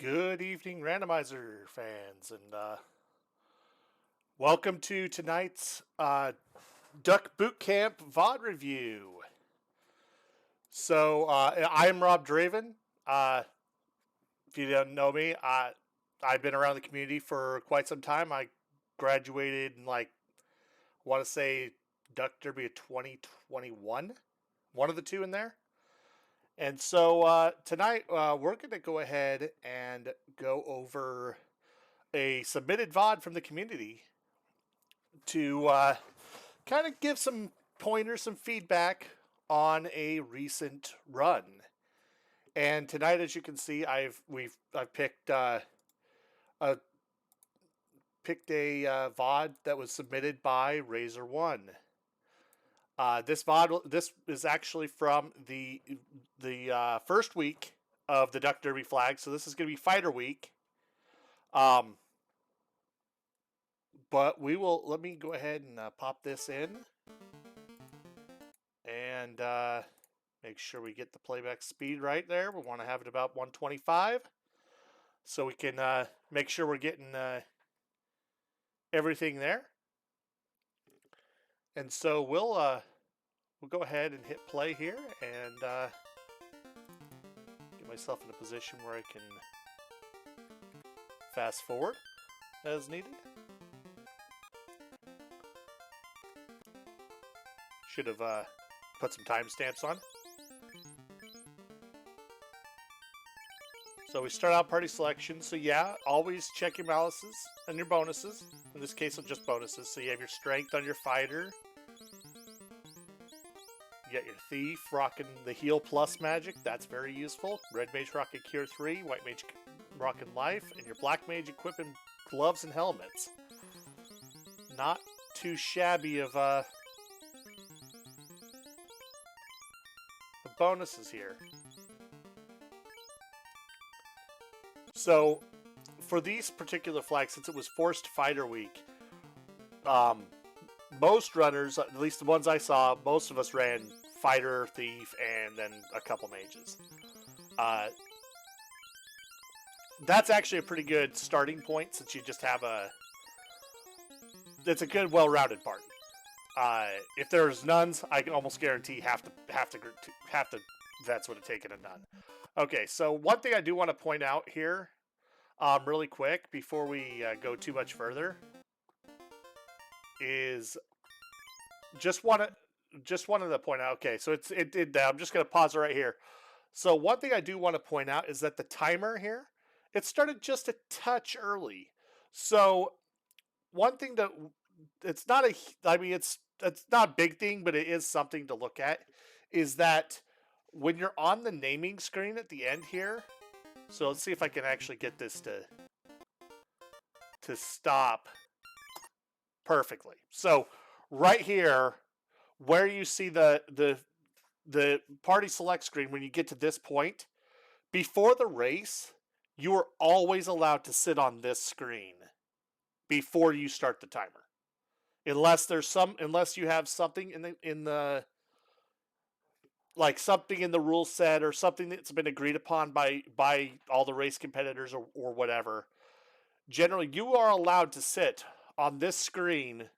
Good evening, Randomizer fans, and welcome to tonight's Duck Boot Camp VOD review. So, I am Rob Draven. If you don't know me, I've been around the community for quite some time. I graduated in, I want to say Duck Derby of 2021, one of the two in there. And so tonight we're going to go ahead and go over a submitted VOD from the community to kind of give some pointers, some feedback on a recent run. And tonight, as you can see, I've picked a VOD that was submitted by Razor One. This is actually from the first week of the Duck Derby flag, so this is going to be Fighter Week. But let me go ahead and pop this in and make sure we get the playback speed right there. We want to have it about 125 so we can make sure we're getting everything there. And so we'll go ahead and hit play here and get myself in a position where I can fast forward as needed. Should have put some timestamps on. So we start out party selection. So yeah, always check your malices and your bonuses. In this case, it's just bonuses. So you have your strength on your fighter. You got your thief rocking the heal plus magic. That's very useful. Red mage rocking cure 3. White mage rocking life. And your black mage equipping gloves and helmets. Not too shabby of the bonuses here. So for these particular flags, since it was forced fighter week, most runners, at least the ones I saw, most of us ran fighter, thief, and then a couple mages. That's actually a pretty good starting point, since you just have it's a good, well-rounded party. If there's nuns, I can almost guarantee half the vets would have taken a nun. Okay, so one thing I do want to point out here, really quick, before we go too much further, is just wanted to point out. Okay, so I'm just going to pause it right here. So one thing I do want to point out is that the timer here, it started just a touch early. So one thing that it's not a big thing, but it is something to look at, is that when you're on the naming screen at the end here, so let's see if I can actually get this to stop perfectly. So right here, where you see the party select screen, when you get to this point, before the race, you are always allowed to sit on this screen before you start the timer. Unless you have something in the like something in the rule set or something that's been agreed upon by all the race competitors or whatever. Generally, you are allowed to sit on this screen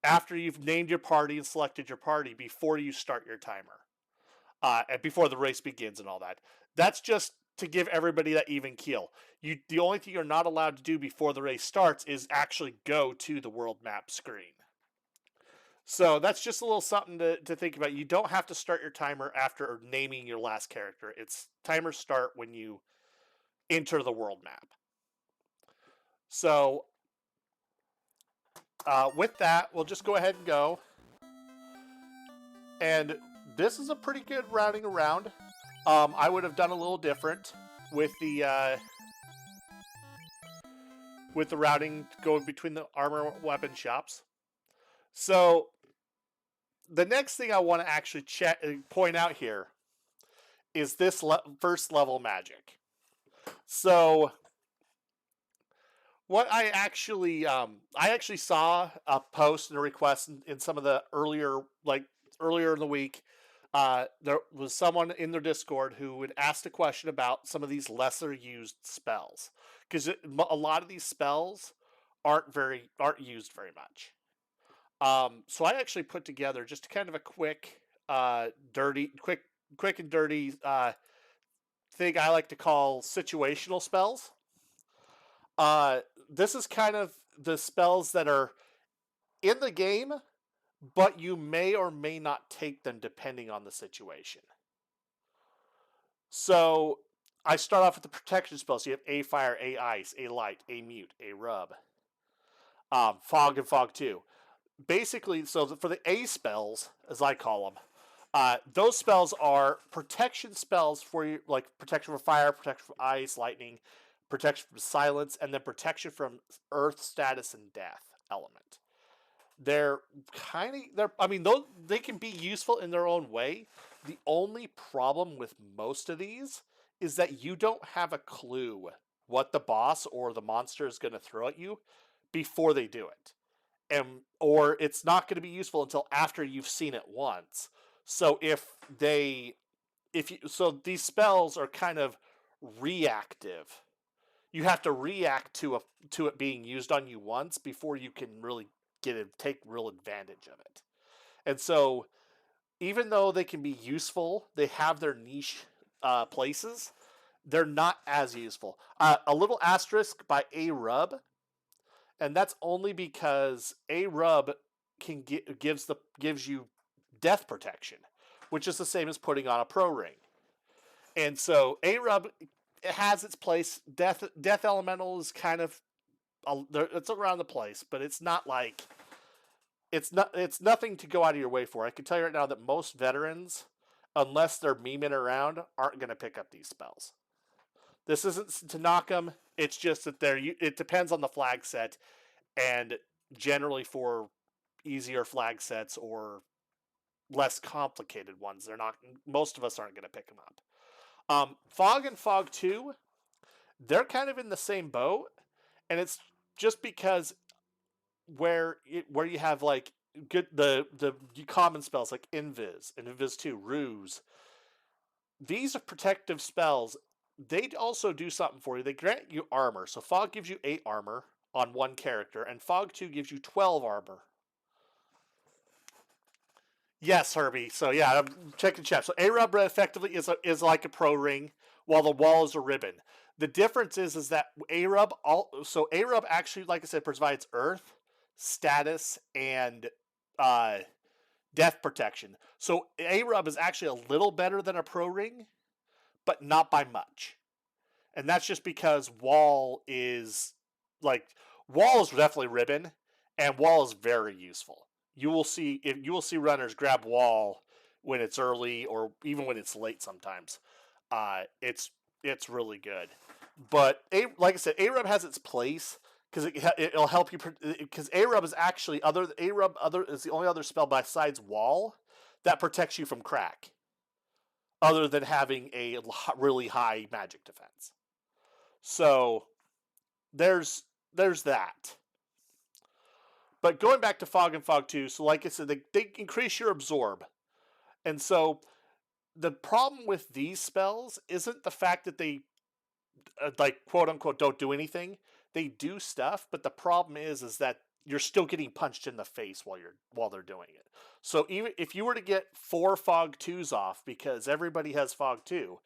after you've named your party and selected your party before you start your timer, and before the race begins and all that. That's just to give everybody that even keel. The only thing you're not allowed to do before the race starts is actually go to the world map screen. So that's just a little something to think about. You don't have to start your timer after naming your last character. It's timers start when you enter the world map. So with that, we'll just go ahead and go. And this is a pretty good routing around. I would have done a little different with the routing going between the armor weapon shops. So the next thing I want to actually point out here is this first level magic. So what I actually saw a post and a request in some of the earlier in the week there was someone in their Discord who would ask a question about some of these lesser used spells, because a lot of these spells aren't used very much. So I actually put together just kind of a quick, quick and dirty thing I like to call situational spells. Uh, this is kind of the spells that are in the game, but you may or may not take them depending on the situation. So I start off with the protection spells. So you have A Fire, A Ice, A Light, A Mute, A Rub, Fog, and Fog 2. Basically, so for the A spells, as I call them, those spells are protection spells for you, like protection from fire, protection from ice, lightning, protection from silence, and then protection from earth, status, and death element. They're I mean, those they can be useful in their own way. The only problem with most of these is that you don't have a clue what the boss or the monster is going to throw at you before they do it. Or it's not going to be useful until after you've seen it once. So so these spells are kind of reactive. You have to react to it being used on you once before you can really take real advantage of it. And so even though they can be useful, they have their niche places. They're not as useful. A little asterisk by A Rub, and that's only because A Rub gives you death protection, which is the same as putting on a pro ring. And so A Rub has its place. Death Elemental is kind of it's around the place, but it's not like it's nothing to go out of your way for. I can tell you right now that most veterans, unless they're memeing around, aren't going to pick up these spells. This isn't to knock them. It's just that it depends on the flag set, and generally for easier flag sets or less complicated ones, most of us aren't going to pick them up. Fog and Fog 2, they're kind of in the same boat, and it's just because where you have like the common spells like Invis and Invis 2, Ruse. These are protective spells. They also do something for you. They grant you armor. So Fog gives you 8 armor on one character, and Fog 2 gives you 12 armor. Yes, Herbie. So yeah, I'm checking chat. So A-Rub effectively is like a pro ring, while the wall is a ribbon. The difference is that A-Rub actually, like I said, provides earth, status, and death protection. So A-Rub is actually a little better than a pro ring, but not by much. And that's just because wall is definitely ribbon, and wall is very useful. You will see runners grab wall when it's early or even when it's late sometimes. It's really good. But like I said, A-Rub has its place because it'll help you, because A-Rub is actually is the only other spell besides wall that protects you from crack, other than having a really high magic defense. So there's that. But going back to Fog and Fog 2, so like I said, they increase your absorb. And so the problem with these spells isn't the fact that they quote unquote don't do anything. They do stuff, but the problem is that you're still getting punched in the face while they're doing it. So even if you were to get 4 Fog 2s off, because everybody has Fog 2,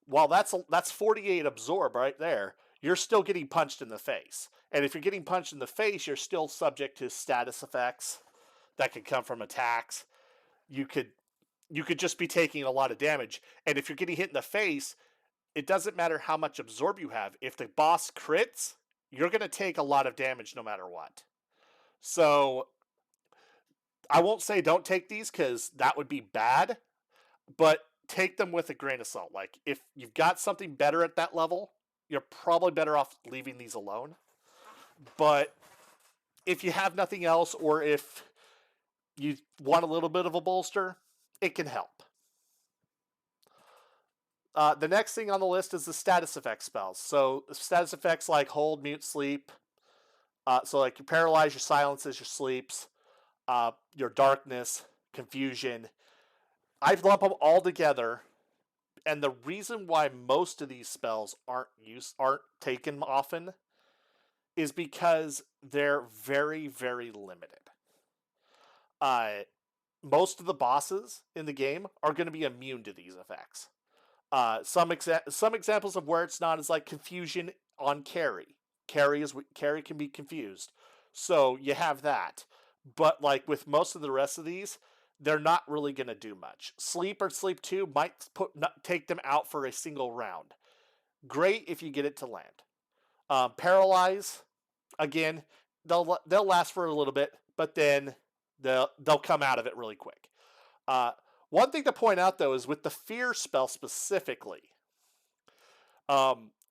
while that's 48 absorb right there, you're still getting punched in the face. And if you're getting punched in the face, you're still subject to status effects that could come from attacks. You could just be taking a lot of damage. And if you're getting hit in the face, it doesn't matter how much absorb you have. If the boss crits, you're going to take a lot of damage no matter what. So I won't say don't take these because that would be bad, but take them with a grain of salt. Like, if you've got something better at that level, you're probably better off leaving these alone. But if you have nothing else, or if you want a little bit of a bolster, it can help. The next thing on the list is the status effect spells. So status effects like hold, mute, sleep. So like your paralyze, your silences, your sleeps, your darkness, confusion. I've lumped them all together, and the reason why most of these spells aren't taken often is because they're very, very limited. Most of the bosses in the game are going to be immune to these effects. Some examples of where it's not is like confusion on carry. Carry can be confused, so you have that. But like with most of the rest of these, they're not really going to do much. Sleep or Sleep 2 might take them out for a single round. Great if you get it to land. Paralyze, again, they'll last for a little bit, but then they'll come out of it really quick. One thing to point out though is with the Fear spell specifically,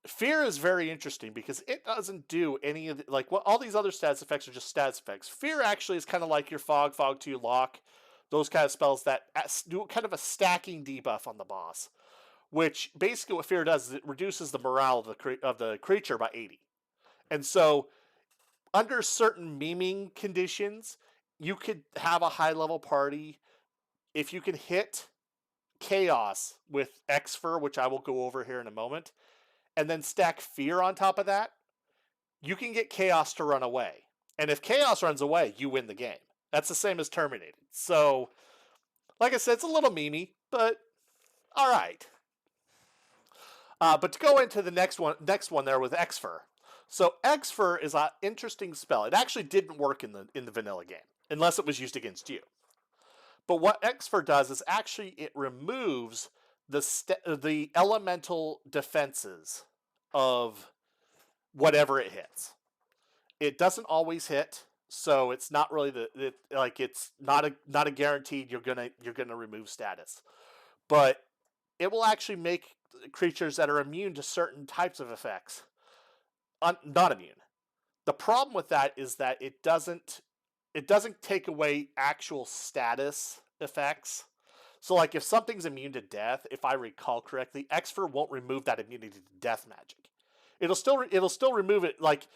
Fear is very interesting because it doesn't do any of all these other status effects are just status effects. Fear actually is kind of like your Fog 2 Lock, those kind of spells that do kind of a stacking debuff on the boss, which basically what Fear does is it reduces the morale of the creature by 80. And so under certain meming conditions, you could have a high level party if you can hit Chaos with Xfer, which I will go over here in a moment, and then stack Fear on top of that, you can get Chaos to run away. And if Chaos runs away, you win the game. That's the same as Terminated. So, like I said, it's a little memey, but all right. But to go into the next one there with Xfer. So Xfer is an interesting spell. It actually didn't work in the vanilla game, unless it was used against you. But what Xfer does is actually it removes the elemental defenses of whatever it hits. It doesn't always hit, so it's not really it's not a guaranteed you're gonna remove status. But it will actually make creatures that are immune to certain types of effects not immune. The problem with that is that it doesn't take away actual status effects. So like if something's immune to death, if I recall correctly, Xfer won't remove that immunity to death magic. It'll still remove it like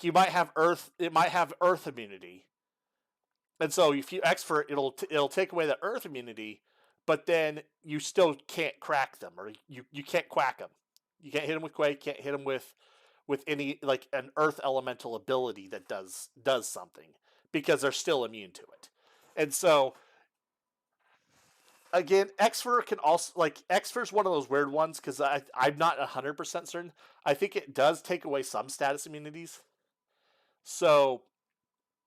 you might have earth, it might have earth immunity. And so if you Xfer, it'll take away the earth immunity, but then you still can't crack them, or you can't quack them. You can't hit them with Quake, can't hit them with any like an earth elemental ability that does something, because they're still immune to it. And so again, Xfer can also Xfer's one of those weird ones because I'm not 100% certain. I think it does take away some status immunities. So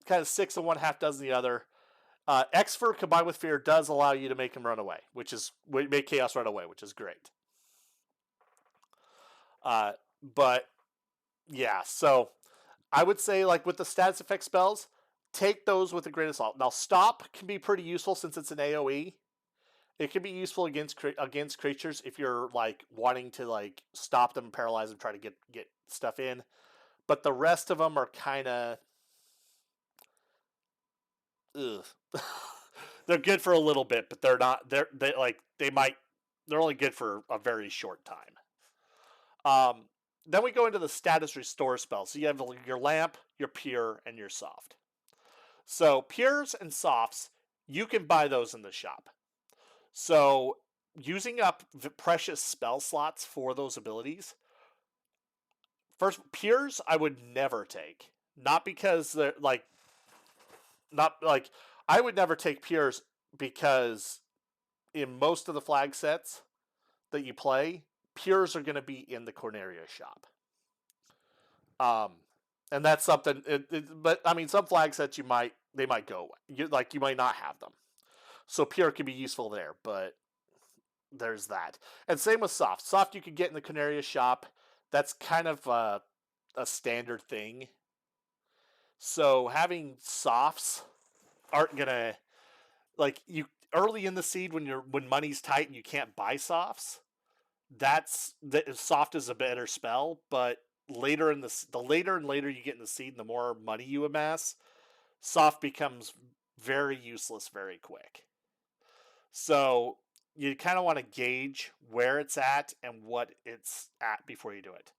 kind of 6 of one, half dozen the other. Xfer combined with Fear does allow you to make him run away, make Chaos run away, which is great. But yeah, so I would say like with the status effect spells, take those with a grain of salt. Now Stop can be pretty useful since it's an AoE. It can be useful against creatures if you're like wanting to like stop them, paralyze them, try to get stuff in. But the rest of them are kind of they're good for a little bit, but they're not. They're only good for a very short time. Then we go into the status restore spells. So you have your Lamp, your Pure, and your Soft. So Pures and Softs, you can buy those in the shop. So using up the precious spell slots for those abilities. First, Pures I would never take. Not because they're I would never take Pures because in most of the flag sets that you play, Pures are going to be in the Corneria shop. And that's something. But I mean, some flag sets they might go away. You might not have them, so Pure can be useful there. But there's that. And same with Soft. Soft you could get in the Corneria shop. That's kind of a standard thing. So having Softs aren't gonna you early in the seed when money's tight and you can't buy Softs. Soft is a better spell, but later the later and later you get in the seed, and the more money you amass, Soft becomes very useless very quick. So you kind of want to gauge where it's at and what it's at before you do it.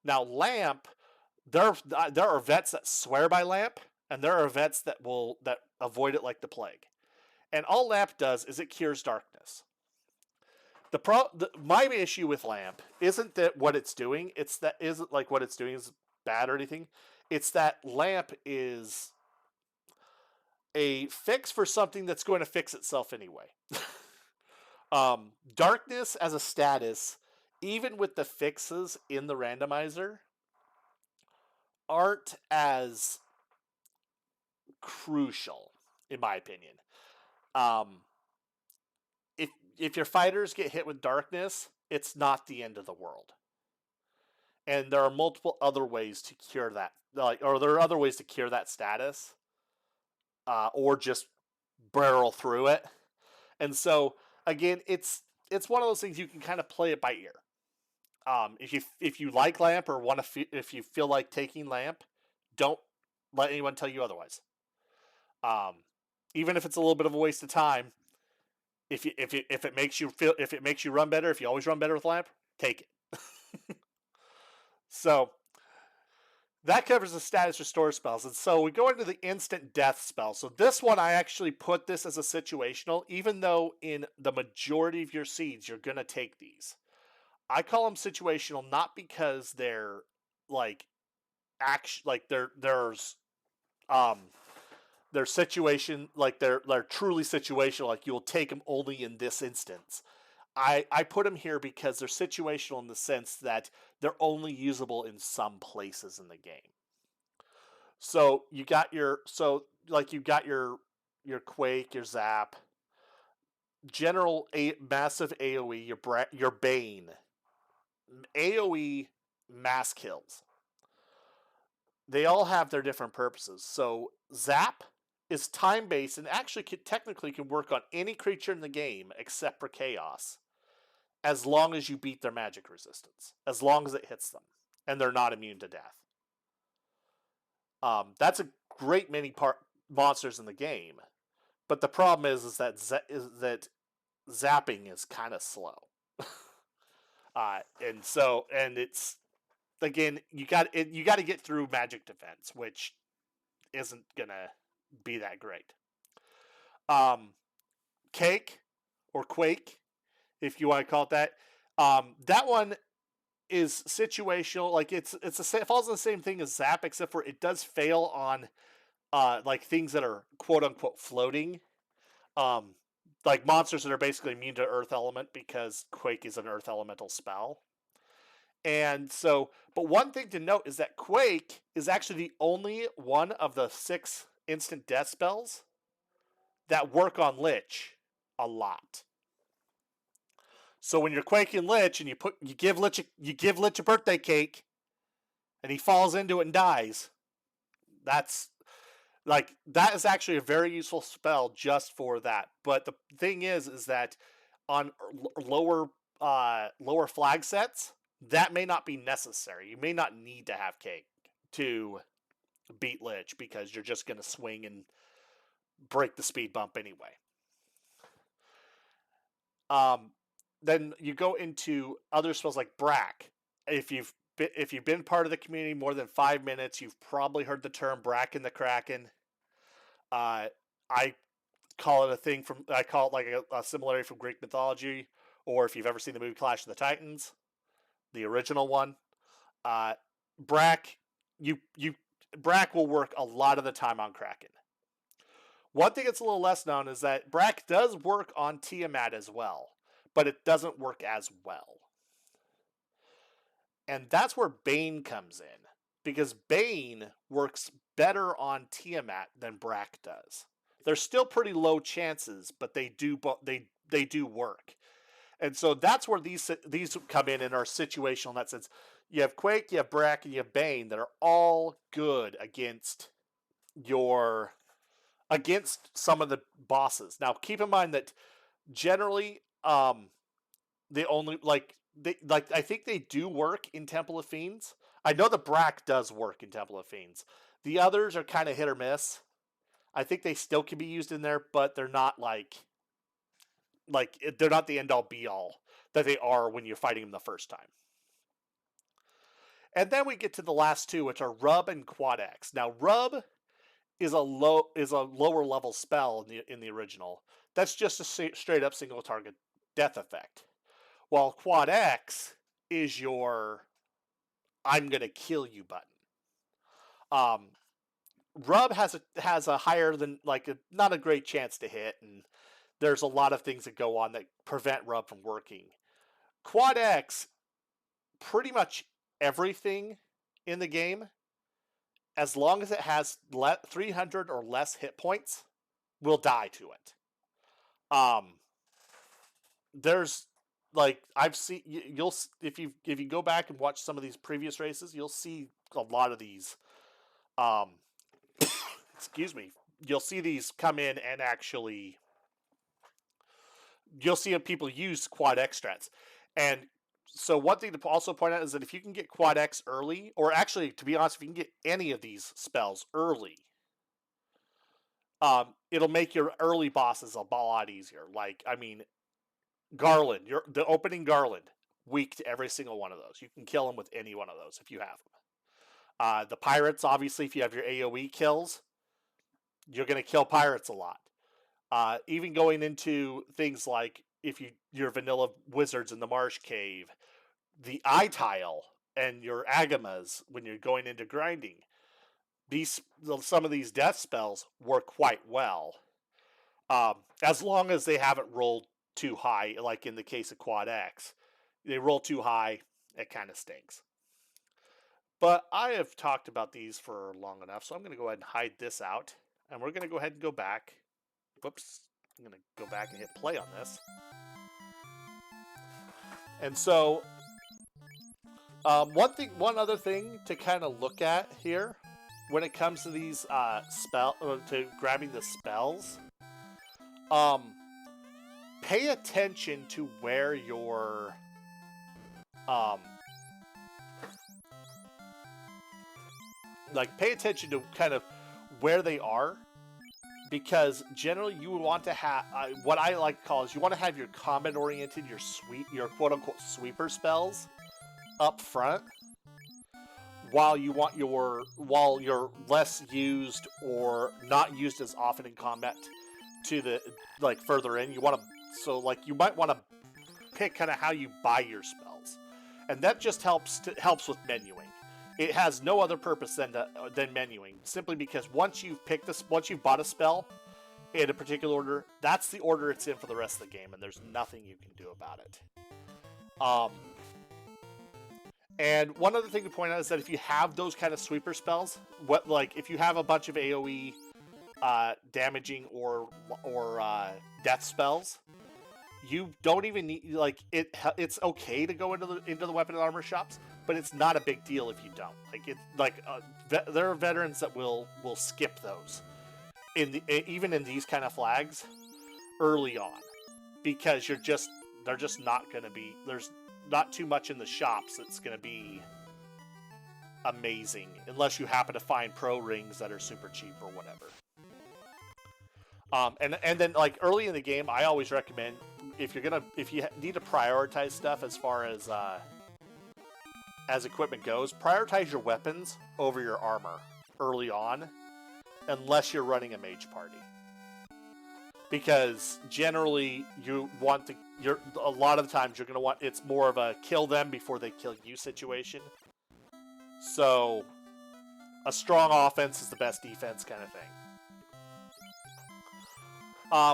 Now Lamp, there are vets that swear by Lamp, and there are vets that avoid it like the plague. And all lamp does is it cures darkness. My issue with lamp isn't that what it's doing. It's that isn't like what it's doing is bad or anything. It's that lamp is a fix for something that's going to fix itself anyway. Darkness as a status, even with the fixes in the randomizer, aren't as crucial, in my opinion. If your fighters get hit with darkness, it's not the end of the world. And there are multiple other ways to cure that, or there are other ways to cure that status, or just barrel through it. And so again, it's one of those things you can kind of play it by ear. If you like lamp or if you feel like taking lamp, don't let anyone tell you otherwise. Even if it's a little bit of a waste of time, if it makes you run better, if you always run better with lamp, take it. So that covers the status restore spells. And so we go into the instant death spell. So this one, I actually put this as a situational, even though in the majority of your seeds, you're going to take these. I call them situational not because they're like their situation, like they're truly situational, like you'll take them only in this instance. I put them here because they're situational in the sense that they're only usable in some places in the game. So you got your Quake, your Zap, massive AoE, your Bane, AoE mass kills. They all have their different purposes. So Zap is time-based and actually technically can work on any creature in the game except for Chaos, as long as you beat their magic resistance, as long as it hits them, and they're not immune to death. That's a great many monsters in the game, but the problem is that zapping is kind of slow, and it's again you got to get through magic defense, which isn't gonna be that great. Cake or Quake, if you want to call it that. That one is situational. Like it falls on the same thing as Zap, except for it does fail on like things that are quote unquote floating. Like monsters that are basically immune to Earth Element because Quake is an Earth Elemental spell. And so, but one thing to note is that Quake is actually the only one of the 6 instant death spells that work on Lich a lot. So when you're quaking Lich and you give Lich a birthday cake, and he falls into it and dies, that is actually a very useful spell just for that. But the thing is that on lower flag sets, that may not be necessary. You may not need to have cake to beat Lich because you're just going to swing and break the speed bump anyway. Then you go into other spells like Brack. If you've been part of the community more than 5 minutes, you've probably heard the term Brack and the Kraken. I call it like a similarity from Greek mythology, or if you've ever seen the movie Clash of the Titans, the original one. Brack will work a lot of the time on Kraken. One thing that's a little less known is that Brack does work on Tiamat as well, but it doesn't work as well. And that's where Bane comes in, because Bane works better on Tiamat than Brack does. They're still pretty low chances, but they do work. And so that's where these come in and are situational in that sense. You have Quake, you have Brack, and you have Bane that are all good against some of the bosses. Now, keep in mind that generally, they only I think they do work in Temple of Fiends. I know the Brack does work in Temple of Fiends. The others are kind of hit or miss. I think they still can be used in there, but they're not like they're not the end all be all that they are when you're fighting them the first time. And then we get to the last two, which are Rub and Quad X. Now, Rub is a lower level spell in the original. That's just a straight up single target death effect. While Quad X is your I'm gonna kill you button. Rub has a higher than not a great chance to hit, and there's a lot of things that go on that prevent Rub from working. Quad X, pretty much everything in the game, as long as it has 300 or less hit points, will die to it. There's I've seen you'll if you go back and watch some of these previous races, you'll see a lot of these. Excuse me. You'll see these come in and actually you'll see people use Quad X strats. And so one thing to also point out is that if you can get Quad X early, or actually, to be honest, if you can get any of these spells early, it'll make your early bosses a lot easier. Garland, the opening Garland, weak to every single one of those. You can kill them with any one of those if you have them. The pirates, obviously, if you have your AoE kills, you're going to kill pirates a lot. Even going into things like if your vanilla wizards in the marsh cave, the eye tile, and your agamas when you're going into grinding, some of these death spells work quite well, as long as they haven't rolled too high. Like in the case of Quad X, they roll too high, it kind of stinks. But I have talked about these for long enough, so I'm going to go ahead and hide this out, and we're going to go ahead and go back. Whoops. I'm going to go back and hit play on this. And so, one other thing to kind of look at here when it comes to these to grabbing the spells, pay attention to where your pay attention to kind of where they are, because generally you would want to have what I like to call is you want to have your combat oriented, your quote unquote sweeper spells up front, while you're less used or not used as often in combat to the further in. You might want to pick kind of how you buy your spells, and that just helps with menuing. It has no other purpose than menuing, simply because once you've bought a spell in a particular order, that's the order it's in for the rest of the game, and there's nothing you can do about it. And one other thing to point out is that if you have those kind of sweeper spells, if you have a bunch of AoE damaging or death spells, you don't even need it's okay to go into the weapon and armor shops, but it's not a big deal if you don't. There are veterans that will skip those even in these kind of flags early on, because they're just not going to be, there's not too much in the shops that's going to be amazing unless you happen to find pro rings that are super cheap or whatever. And then early in the game, I always recommend, if you need to prioritize stuff as far as equipment goes, prioritize your weapons over your armor early on, unless you're running a mage party. Because generally a lot of the times you're going to want, it's more of a kill them before they kill you situation. So a strong offense is the best defense kind of thing.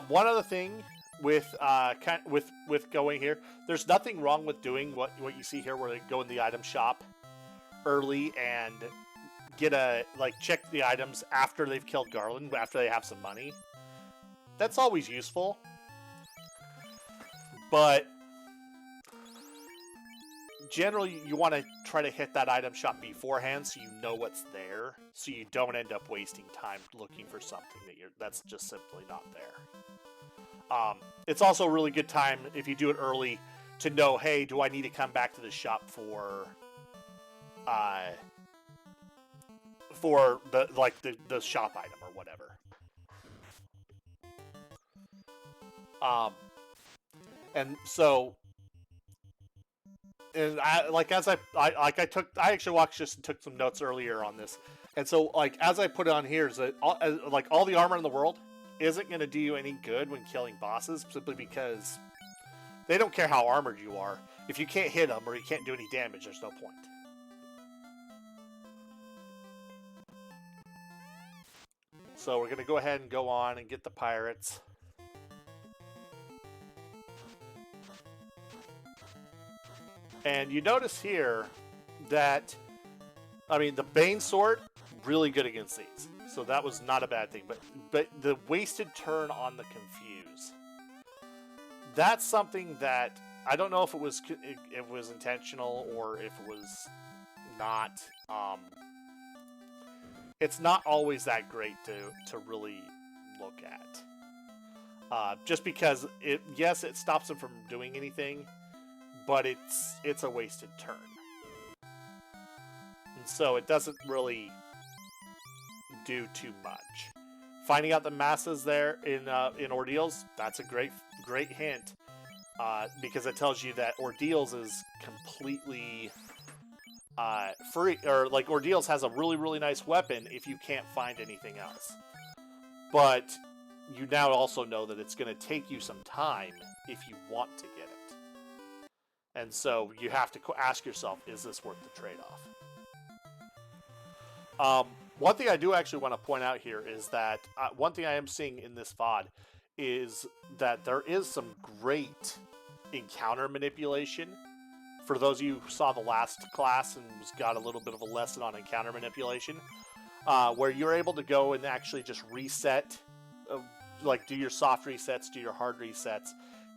One other thing with going here, there's nothing wrong with doing what you see here, where they go in the item shop early and check the items after they've killed Garland, after they have some money. That's always useful, but generally you want to try to hit that item shop beforehand, so you know what's there, so you don't end up wasting time looking for something that's just simply not there. It's also a really good time, if you do it early, to know, hey, do I need to come back to the shop for the shop item or whatever. And so, and I actually watched this and took some notes earlier on this. And so, like, as I put it on here, is that like all the armor in the world isn't going to do you any good when killing bosses, simply because they don't care how armored you are. If you can't hit them or you can't do any damage, there's no point. So we're going to go ahead and go on and get the pirates. And you notice here that, I mean, the Bane Sword, really good against these. So that was not a bad thing. But the wasted turn on the Confuse, that's something that I don't know if it was intentional or if it was not. It's not always that great to really look at. Just because it stops them from doing anything, but it's a wasted turn. And so it doesn't really do too much. Finding out the masses there in Ordeals, that's a great hint, because it tells you that Ordeals is completely free, or like Ordeals has a really nice weapon if you can't find anything else. But you now also know that it's going to take you some time if you want to get it. And so you have to ask yourself, is this worth the trade-off? One thing I do actually want to point out here is that one thing I am seeing in this VOD is that there is some great encounter manipulation. For those of you who saw the last class and got a little bit of a lesson on encounter manipulation, where you're able to go and actually just reset, like do your soft resets, do your hard resets,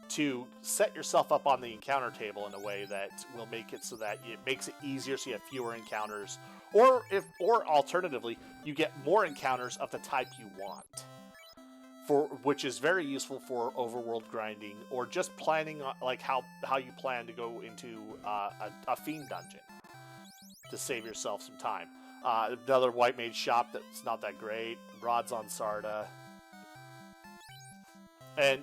to set yourself up on the encounter table in a way that will make it so that it makes it easier so you have fewer encounters, or alternatively, you get more encounters of the type you want, which is very useful for overworld grinding or just planning on, like how you plan to go into a fiend dungeon to save yourself some time. Another white mage shop that's not that great. Rods on Sarda. And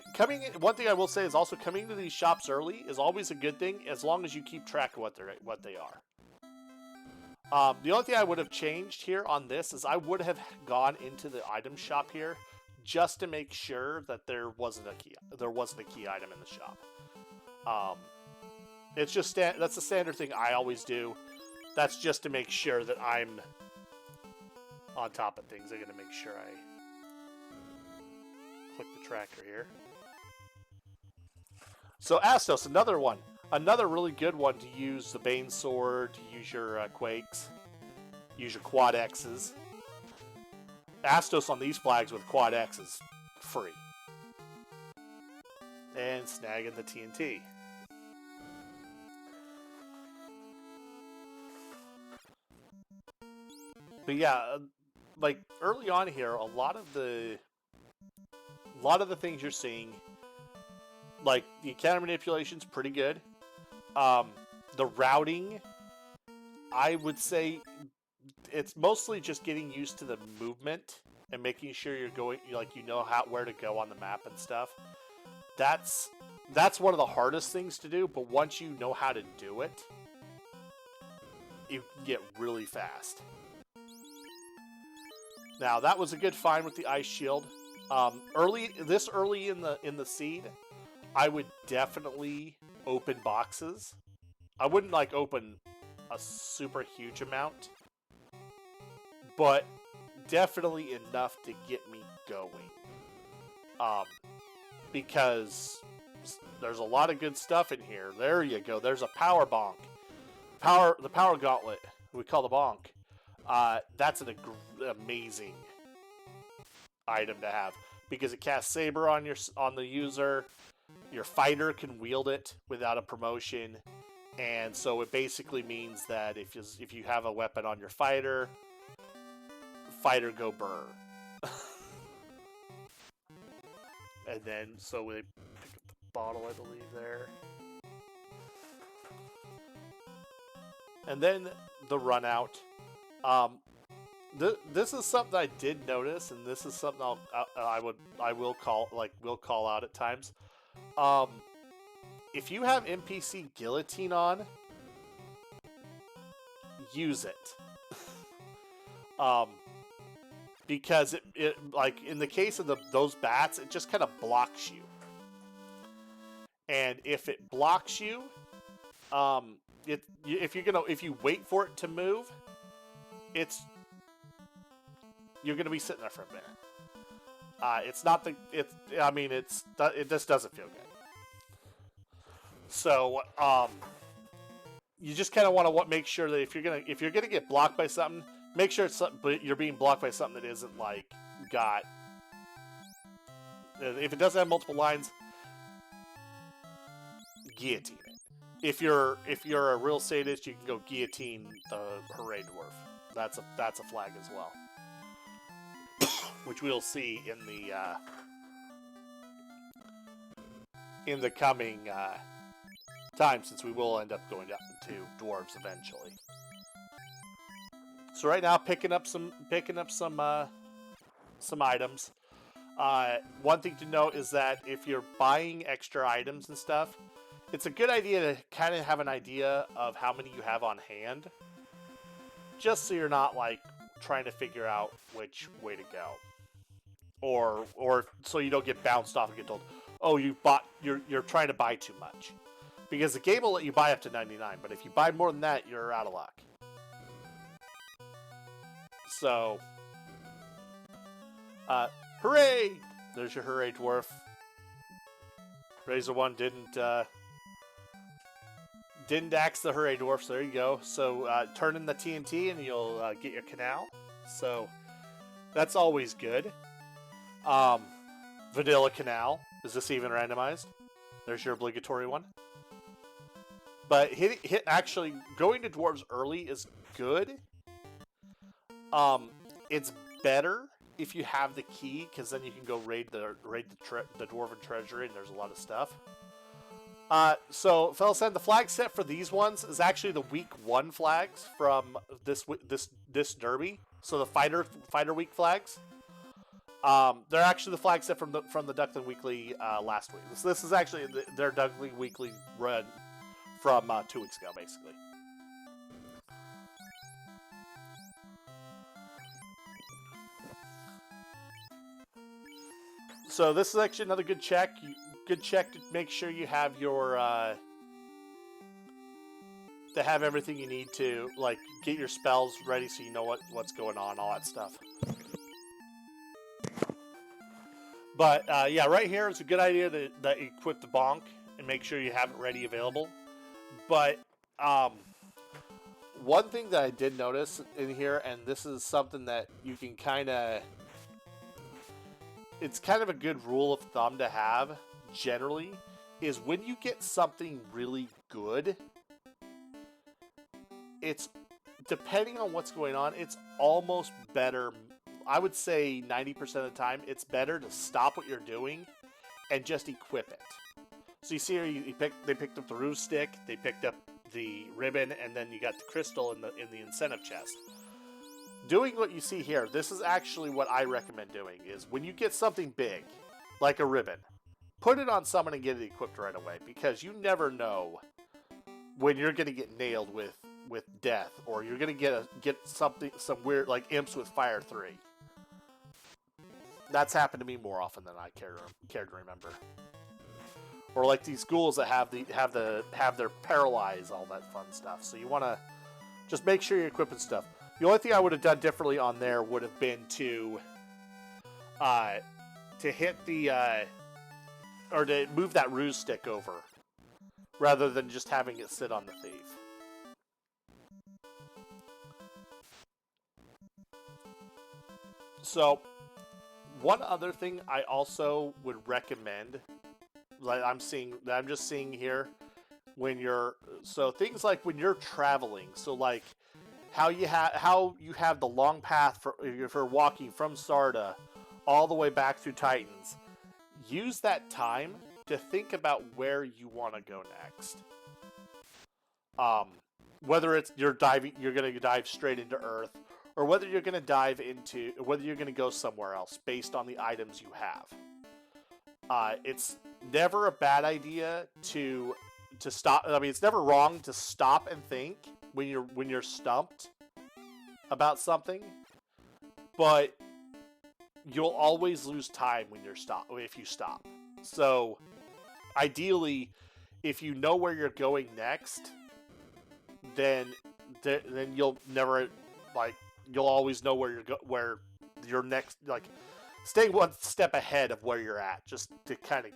one thing I will say is also coming to these shops early is always a good thing, as long as you keep track of what they are. The only thing I would have changed here on this is I would have gone into the item shop here just to make sure that there wasn't a key item in the shop. It's just that's the standard thing I always do. That's just to make sure that I'm on top of things. I'm going to make sure I click the tracker here. So Astos, another really good one to use the Bane Sword, to use your Quakes, use your Quad X's. Astos on these flags with Quad X is free. And snagging the TNT. But yeah, like early on here, a lot of the things you're seeing, like the encounter manipulation's pretty good. The routing, I would say it's mostly just getting used to the movement and making sure you're going, like, you know where to go on the map and stuff. That's one of the hardest things to do, but once you know how to do it, you get really fast. Now, that was a good find with the ice shield. Early in the seed, I would definitely open boxes. I wouldn't like open a super huge amount, but definitely enough to get me going. Because there's a lot of good stuff in here. There you go. There's a power bonk. The power gauntlet, we call the bonk. That's an amazing item to have because it casts Saber on the user. Your fighter can wield it without a promotion, and so it basically means that if you have a weapon on your fighter go burr. And then so we pick up the bottle, I believe, there. And then the run out. This is something I did notice, and this is something I will call out at times. If you have NPC Guillotine on, use it. Because it like in the case of those bats, it just kind of blocks you. And if it blocks you, if you wait for it to move, you're gonna be sitting there for a minute. It just doesn't feel good. So you just kind of want to make sure that if you're gonna get blocked by something, make sure you're being blocked by something that isn't like got. If it doesn't have multiple lines, guillotine it. If you're a real sadist, you can go guillotine the Hooray Dwarf. That's a flag as well, which we'll see in the coming time, since we will end up going up to dwarves eventually. So right now, picking up some items. One thing to note is that if you're buying extra items and stuff, it's a good idea to kind of have an idea of how many you have on hand, just so you're not like trying to figure out which way to go, or so you don't get bounced off and get told, "Oh, you're trying to buy too much," because the game will let you buy up to 99, but if you buy more than that, you're out of luck. So, hooray! There's your Hooray Dwarf. Razor One didn't axe the Hooray Dwarf, so there you go. So turn in the TNT and you'll get your canal. So that's always good. Vanilla canal. Is this even randomized? There's your obligatory one. But actually going to dwarves early is good. It's better if you have the key, because then you can go raid the dwarven treasury, and there's a lot of stuff. So fellas, the flag set for these ones is actually the week 1 flags from this derby. So the fighter week flags. They're actually the flag set from the Duckling Weekly last week. So this is actually their Duckling Weekly run from 2 weeks ago, basically. So this is actually another good check. Good check to make sure you have your to have everything you need to like get your spells ready, so you know what's going on, all that stuff. But yeah, right here is a good idea that you equip the bonk and make sure you have it ready available. But one thing that I did notice in here, and this is something that you can it's kind of a good rule of thumb to have generally, is when you get something really good, it's, depending on what's going on, it's almost better. I would say 90% of the time, it's better to stop what you're doing and just equip it. So you see here, they picked up the ruse stick, they picked up the ribbon, and then you got the crystal in the incentive chest. Doing what you see here, this is actually what I recommend doing, is when you get something big, like a ribbon, put it on someone and get it equipped right away, because you never know when you're going to get nailed with death, or you're going to get some weird, like imps with fire 3. That's happened to me more often than I care to remember. Or like these ghouls that have their paralyze, all that fun stuff. So you want to just make sure you're equipping stuff. The only thing I would have done differently on there would have been to hit the or to move that ruse stick over, rather than just having it sit on the thief. So, one other thing I also would recommend, like I'm just seeing here, so things like when you're traveling, so like how you have the long path for walking from Sarda all the way back through Titans. Use that time to think about where you want to go next. Whether it's you're going to dive straight into Earth, or whether you're going to go somewhere else based on the items you have. It's never a bad idea to stop. I mean, it's never wrong to stop and think when you're stumped about something. but you'll always lose time when if you stop. So ideally, if you know where you're going next, then you'll never you'll always know where you're next, like stay one step ahead of where you're at, just to kind of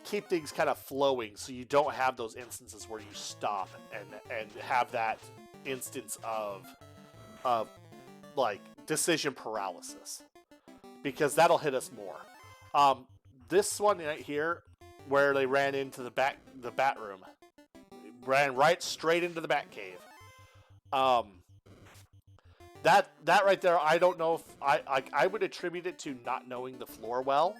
keep things kind of flowing, so you don't have those instances where you stop and have that instance of like decision paralysis, because that'll hit us more. This one right here, where they ran into the bat room, ran right straight into the bat cave. That right there, I don't know if I would attribute it to not knowing the floor well.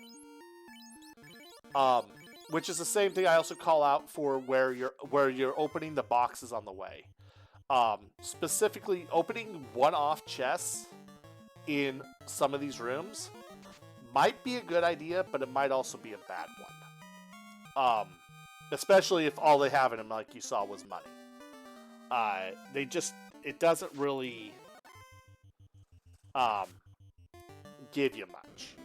Which is the same thing I also call out for where you're opening the boxes on the way. Specifically, opening one-off chests in some of these rooms might be a good idea, but it might also be a bad one. Especially if all they have in them, like you saw, was money. It doesn't really give you much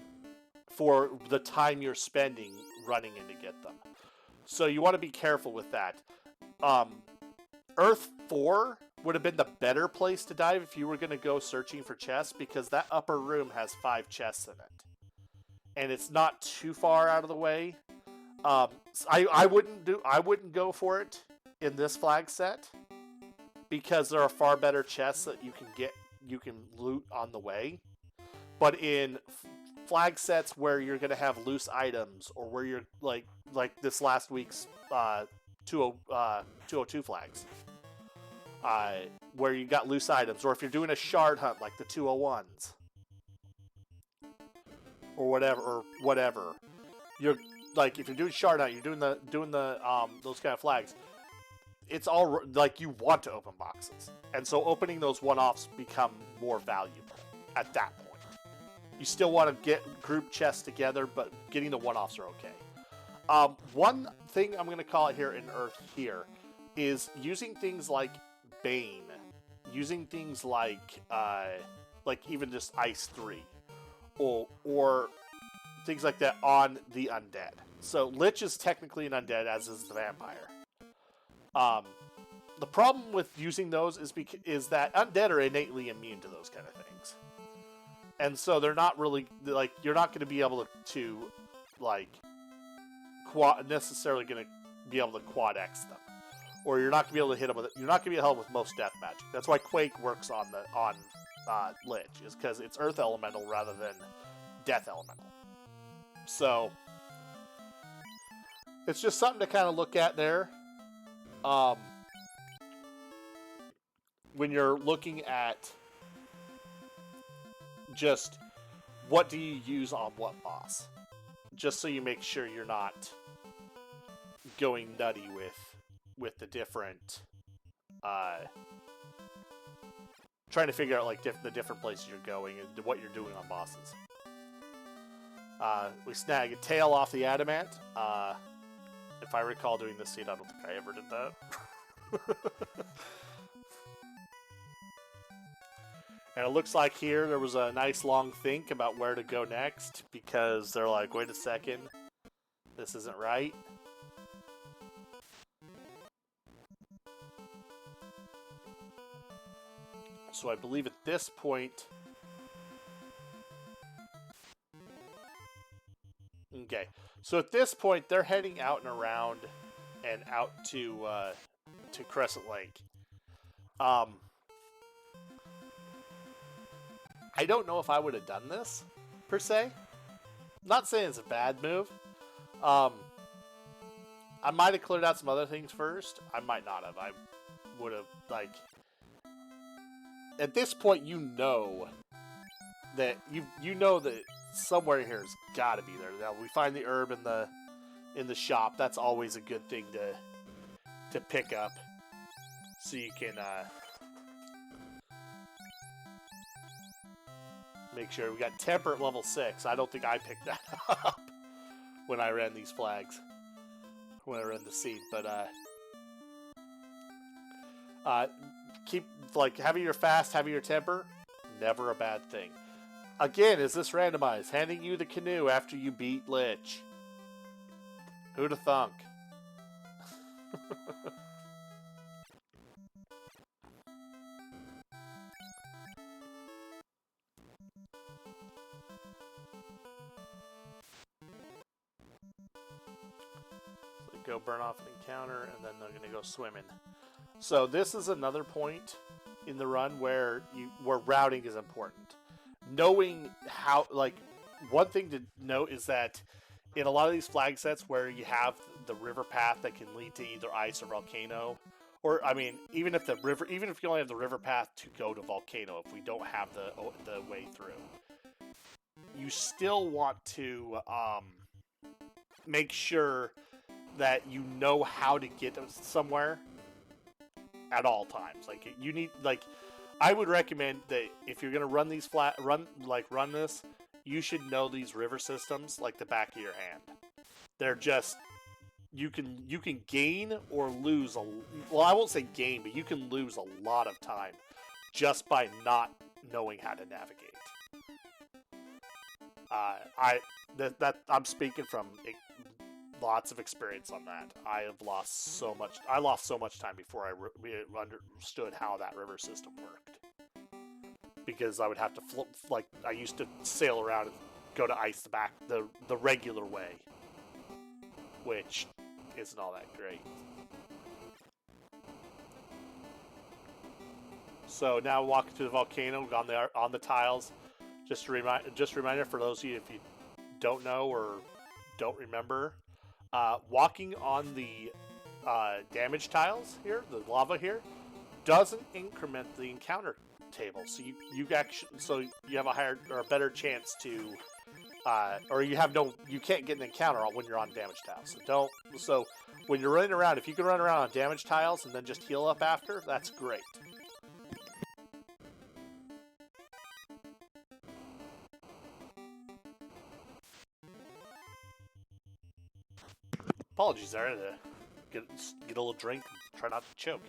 for the time you're spending running in to get them. So you want to be careful with that. Earth 4 would have been the better place to dive if you were going to go searching for chests, because that upper room has 5 chests in it. And it's not too far out of the way. I wouldn't go for it in this flag set, because there are far better chests that you can loot on the way. But in flag sets where you're going to have loose items, or where you're like this last week's 202 flags, where you got loose items, or if you're doing a shard hunt like the 201s or whatever, you're like, if you're doing shard hunt, you're doing the those kind of flags, it's all like you want to open boxes, and so opening those one-offs become more valuable at that point. You still want to get group chests together, but getting the one-offs are okay. One thing I'm going to call it here in Earth here is using things like Bane, using things like even just Ice 3, or things like that on the undead. So Lich is technically an undead, as is the vampire. The problem with using those is that undead are innately immune to those kind of things. And so they're not really, like, you're not going to be able to necessarily going to be able to quad X them. Or you're not going to be able to hit them with it. You're not going to be able to help with most death magic. That's why Quake works on Lich, is because it's Earth Elemental rather than Death Elemental. So it's just something to kind of look at there. When you're looking at just what do you use on what boss, just so you make sure you're not going nutty with the different trying to figure out like the different places you're going and what you're doing on bosses. We snag a tail off the adamant. If I recall doing this scene, I don't think I ever did that. And it looks like here there was a nice long think about where to go next, because they're like, wait a second, this isn't right. So I believe at this point... Okay, so at this point they're heading out and around and out to Crescent Lake. I don't know if I would have done this, per se. Not saying it's a bad move. I might have cleared out some other things first. I might not have. I would have, like... At this point, you know that somewhere here has got to be there. Now, we find the herb in the shop. That's always a good thing to pick up, so you can make sure. We got temper at level 6. I don't think I picked that up when I ran these flags, when I ran the seed. But keep, like, having your fast, having your temper, never a bad thing. Again, is this randomized? Handing you the canoe after you beat Lich. Who'da thunk? So go burn off an encounter, and then they're going to go swimming. So this is another point in the run where routing is important. Knowing how, like, one thing to note is that in a lot of these flag sets where you have the river path that can lead to either ice or volcano, or I mean, even if you only have the river path to go to volcano, if we don't have the way through, you still want to make sure that you know how to get somewhere at all times. Like you need, like, I would recommend that if you're gonna run these run this, you should know these river systems like the back of your hand. They're just, you can gain or lose well, I won't say gain, but you can lose a lot of time just by not knowing how to navigate. I'm speaking from lots of experience on that. I lost so much time before I understood how that river system worked. Because I would have to like I used to sail around and go to ice the regular way, which isn't all that great. So now walking through the volcano on the tiles. Just a reminder for those of you, if you don't know or don't remember, walking on the damage tiles here, the lava here, doesn't increment the encounter table. So you have a higher or a better chance to, or you can't get an encounter when you're on damage tiles. So when you're running around, if you can run around on damage tiles and then just heal up after, that's great. Apologies there, to get a little drink and try not to choke.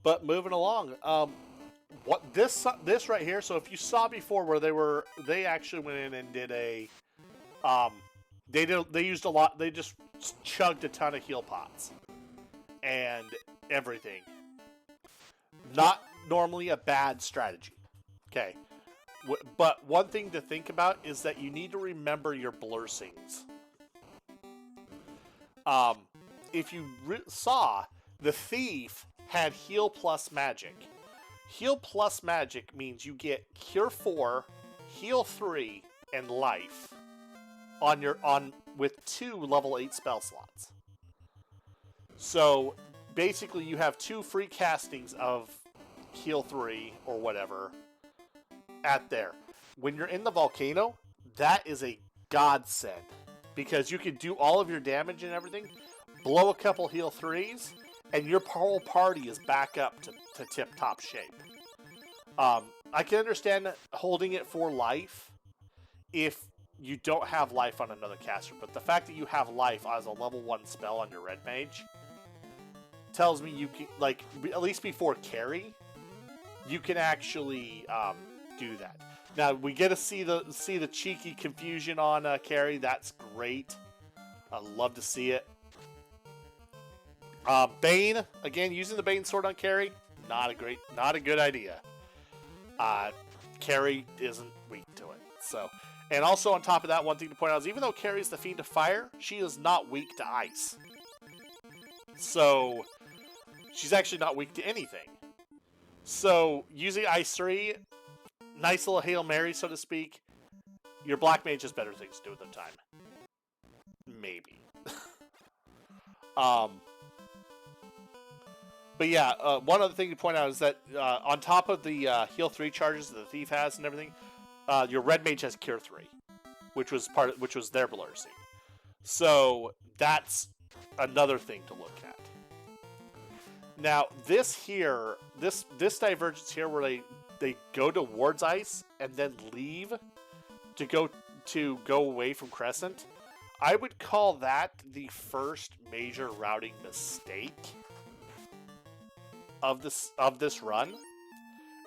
But moving along, what this right here? So if you saw before where they actually went in and did a, they used a lot. They just chugged a ton of heal pots and everything. Not normally a bad strategy. Okay, but one thing to think about is that you need to remember your blessings. If you saw, the thief had heal plus magic. Heal plus magic means you get cure 4, heal 3, and life with 2 level 8 spell slots. So basically you have 2 free castings of heal 3 or whatever at there. When you're in the volcano, that is a godsend. Because you can do all of your damage and everything, blow a couple heal 3s, and your whole party is back up to tip-top shape. I can understand holding it for life if you don't have life on another caster, but the fact that you have life as a level 1 spell on your red mage tells me you can, like, at least before carry, you can actually do that. Now, we get to see the cheeky confusion on carry. That's great. I love to see it. Bane, again, using the Bane sword on carry, not a good idea. Carry isn't weak to it. So, and also on top of that, one thing to point out is even though carry is the Fiend of Fire, she is not weak to ice. So, she's actually not weak to anything. So, using Ice 3, nice little Hail Mary, so to speak. Your Black Mage has better things to do with their time. Maybe. But yeah, one other thing to point out is that on top of the heal 3 charges that the Thief has and everything, your Red Mage has Cure 3, which was their blessing. So that's another thing to look at. Now this divergence here where they go towards ice and then leave to go away from Crescent, I would call that the first major routing mistake of this run.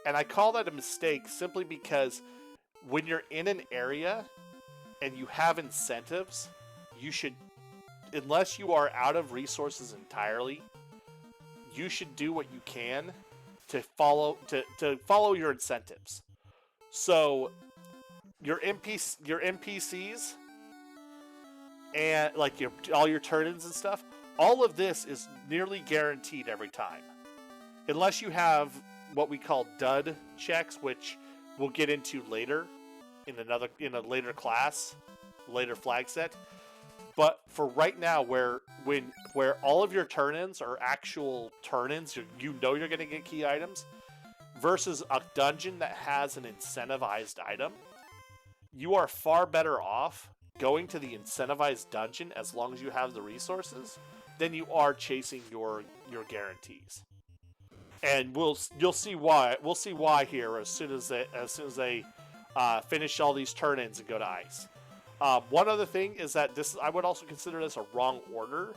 And I call that a mistake simply because when you're in an area and you have incentives, you should, unless you are out of resources entirely, you should do what you can to follow your incentives. So your NPCs and like all your turn-ins and stuff, all of this is nearly guaranteed every time, unless you have what we call dud checks, which we'll get into later in a later class, later flag set. But for right now, where all of your turn-ins are actual turn-ins, you know you're going to get key items, versus a dungeon that has an incentivized item, you are far better off going to the incentivized dungeon as long as you have the resources than you are chasing your guarantees. And you'll see why. We'll see why here as soon as they finish all these turn-ins and go to ice. One other thing is that I would also consider this a wrong order.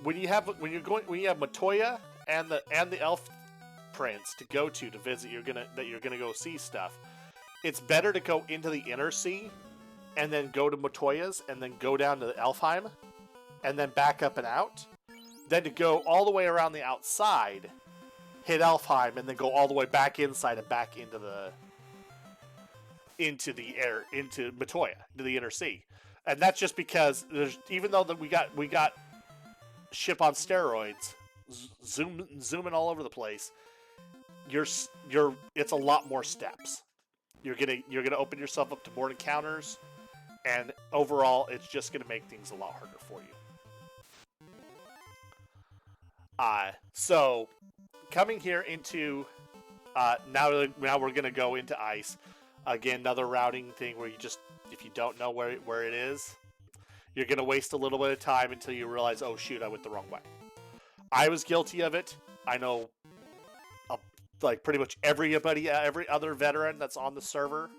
When you have Matoya and the elf prince to go to visit, you're gonna go see stuff. It's better to go into the inner sea and then go to Matoya's and then go down to Elfheim and then back up and out, than to go all the way around the outside, hit Elfheim, and then go all the way back inside and back into Matoya, to the inner sea. And that's just because even though we got ship on steroids, zooming all over the place, it's a lot more steps. You're gonna open yourself up to more encounters, and overall, it's just gonna make things a lot harder for you. So coming here into now we're gonna go into ice again. Another routing thing where if you don't know where it is, you're gonna waste a little bit of time until you realize, oh shoot, I went the wrong way. I was guilty of it. I know like pretty much every other veteran that's on the server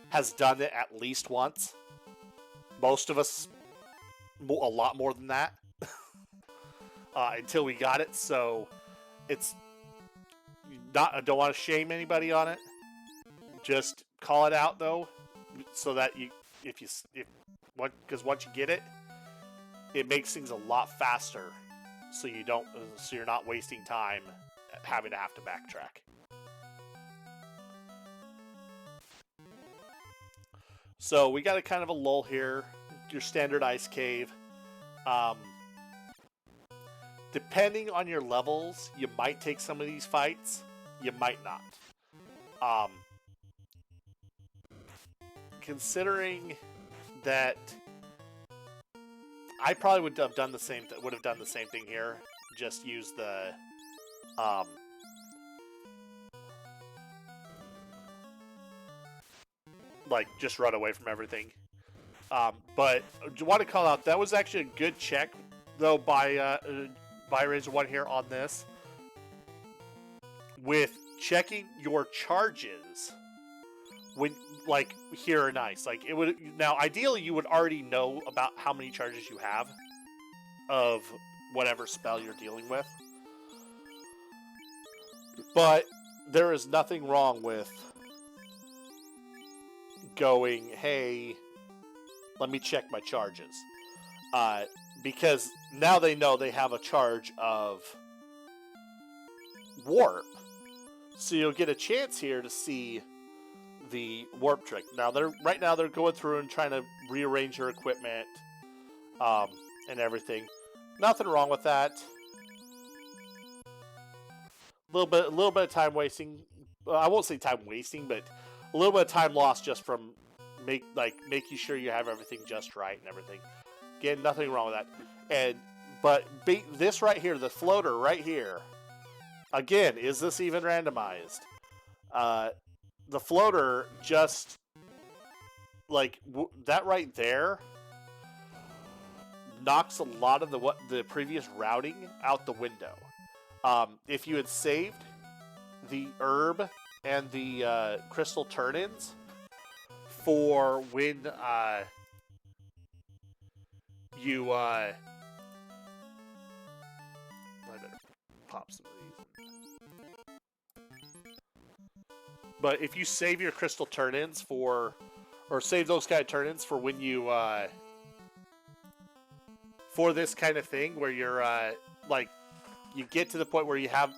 has done it at least once. Most of us a lot more than that. Until we got it, so it's not. I don't want to shame anybody on it. Just call it out though, so that because once you get it, it makes things a lot faster. So you're not wasting time having to backtrack. So we got a kind of a lull here. Your standard ice cave. Depending on your levels, you might take some of these fights. You might not. Considering that, I probably would have done the same thing here. Just use the just run away from everything. But I want to call out that was actually a good check though by Razor One here on this, with checking your charges when here in ice. It would now ideally you would already know about how many charges you have of whatever spell you're dealing with, but there is nothing wrong with going, hey, let me check my charges. Because now they know they have a charge of warp. So you'll get a chance here to see the warp trick. Now right now they're going through and trying to rearrange your equipment and everything. Nothing wrong with that. A little bit of time wasting. I won't say time wasting, but a little bit of time lost just from making sure you have everything just right and everything. Again, nothing wrong with that. But this right here, the floater right here. Again, is this even randomized? The floater just that right there knocks a lot of the previous routing out the window. If you had saved the herb and the crystal turn-ins for when you I better pop some of these. But if you save your crystal turn-ins for, or save those kind of turn-ins for when you, for this kind of thing where you're, like, you get to the point where you have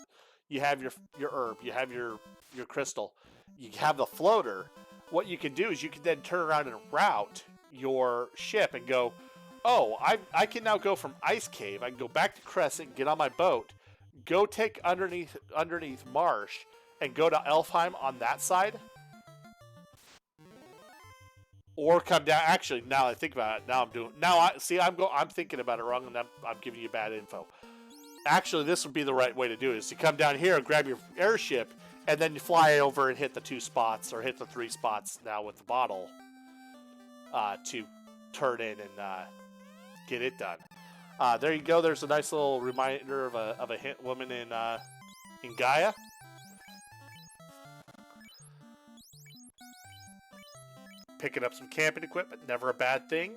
your herb, you have your crystal, you have the floater. What you can do is you can then turn around and route your ship and go, oh, I can now go from Ice Cave. I can go back to Crescent, get on my boat, go take underneath Marsh, and go to Elfheim on that side. Or come down. Actually, now I think about it, I'm thinking about it wrong, and I'm giving you bad info. Actually, this would be the right way to do it: is to come down here, grab your airship, and then you fly over and hit the 2 spots or hit the 3 spots now with the bottle to turn in and get it done. There you go. There's a nice little reminder of a hint woman in Gaia. Picking up some camping equipment, never a bad thing.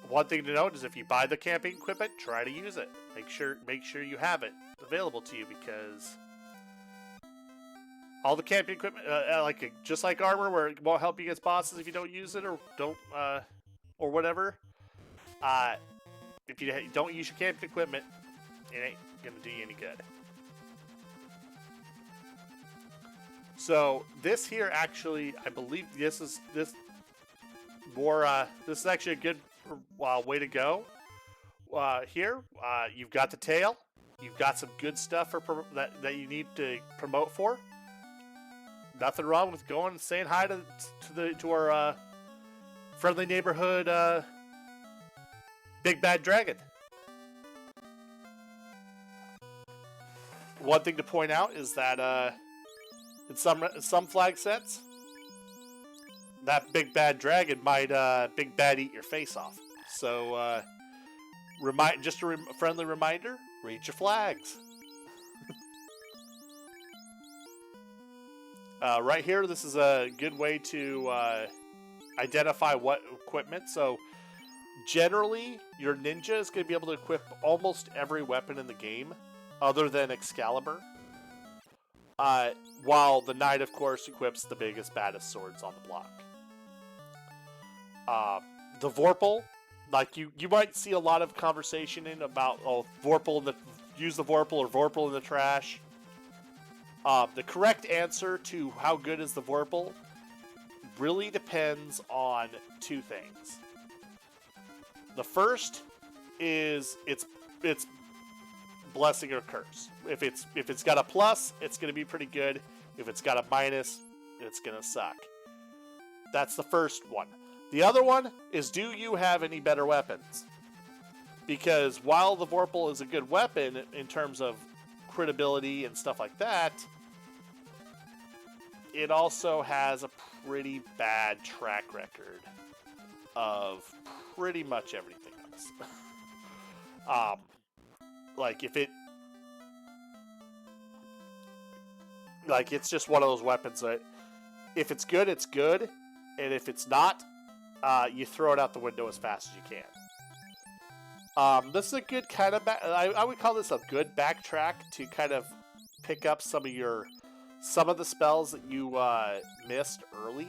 One thing to note is if you buy the camping equipment, try to use it. Make sure you have it available to you, because all the camping equipment, just like armor, where it won't help you against bosses if you don't use it or don't or whatever. If you don't use your camping equipment, it ain't gonna do you any good. So this here, actually, I believe this is actually a good way to go. Here, you've got the tail. You've got some good stuff that you need to promote for. Nothing wrong with going and saying hi to our friendly neighborhood big bad dragon. One thing to point out is that in some flag sets, that big bad dragon might big bad eat your face off. So friendly reminder: read your flags. Right here, this is a good way to identify what equipment. So generally, your ninja is going to be able to equip almost every weapon in the game, other than Excalibur. While the knight, of course, equips the biggest, baddest swords on the block. The Vorpal, like you might see a lot of conversation about Vorpal use the Vorpal or Vorpal in the trash. The correct answer to how good is the Vorpal really depends on 2 things. The first is its blessing or curse. If it's got a plus, it's going to be pretty good. If it's got a minus, it's going to suck. That's the first one. The other one is, do you have any better weapons? Because while the Vorpal is a good weapon in terms of critability and stuff like that, it also has a pretty bad track record of pretty much everything else. It's just one of those weapons that if it's good, it's good, and if it's not, you throw it out the window as fast as you can. This is a good kind of I would call this a good backtrack to kind of pick up some of the spells that you missed early.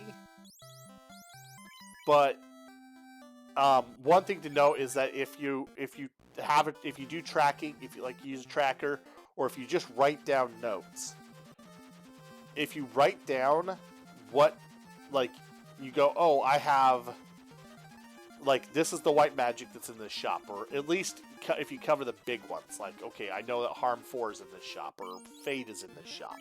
But one thing to note is that if you do tracking, if you use a tracker, or if you just write down notes, if you write down what, you go, oh, I have, this is the white magic that's in this shop, or at least if you cover the big ones, okay, I know that Harm 4 is in this shop, or Fade is in this shop.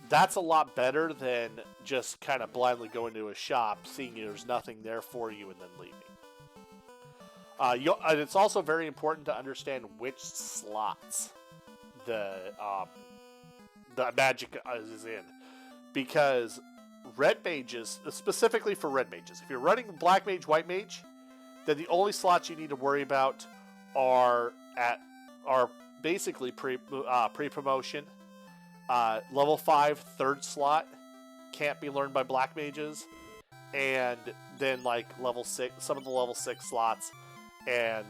That's a lot better than just kind of blindly going to a shop, seeing there's nothing there for you, and then leaving. And it's also very important to understand which slots the magic is in, because red mages, specifically for red mages, if you're running black mage, white mage, then the only slots you need to worry about are basically pre-promotion. Level 5 third slot can't be learned by black mages, and then level 6, some of the level 6 slots, and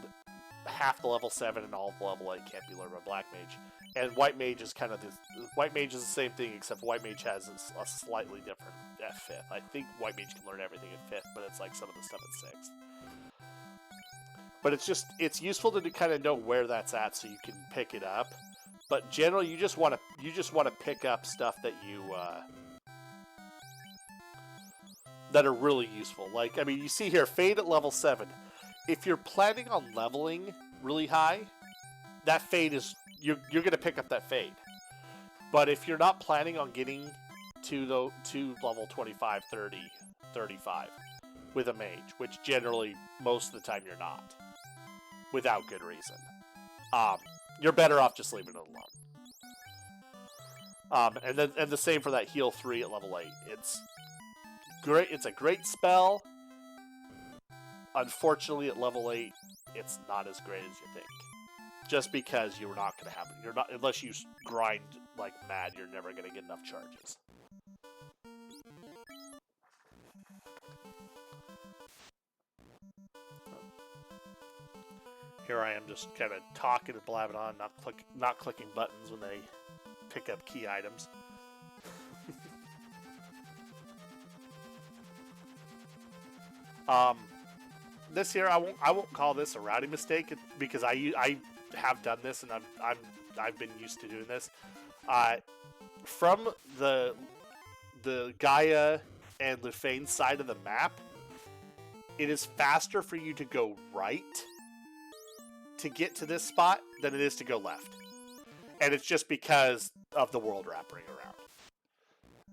half the level 7 and all of level 8 can't be learned by Black Mage. And White Mage is kind of this. White Mage is the same thing, except White Mage has a slightly different at 5th. I think White Mage can learn everything at 5th, but it's like some of the stuff at 6th. But it's useful to kind of know where that's at so you can pick it up. But generally, you just want to pick up stuff that you that are really useful. Like, I mean, you see here, Fade at level 7. If you're planning on leveling really high, that Fade is you're going to pick up that Fade. But if you're not planning on getting to level 25, 30, 35 with a mage, which generally most of the time you're not, without good reason, you're better off just leaving it alone. And the same for that heal 3 at level 8. It's great. It's a great spell. Unfortunately, at level 8, it's not as great as you think. Just because you're not going to have it. You're not, unless you grind like mad, you're never going to get enough charges. Here I am just kind of talking and blabbing on, not clicking buttons when they pick up key items. This here I won't call this a routing mistake because I have done this and I've been used to doing this. From the Gaia and Lufane side of the map, it is faster for you to go right to get to this spot than it is to go left. And it's just because of the world wrapping around.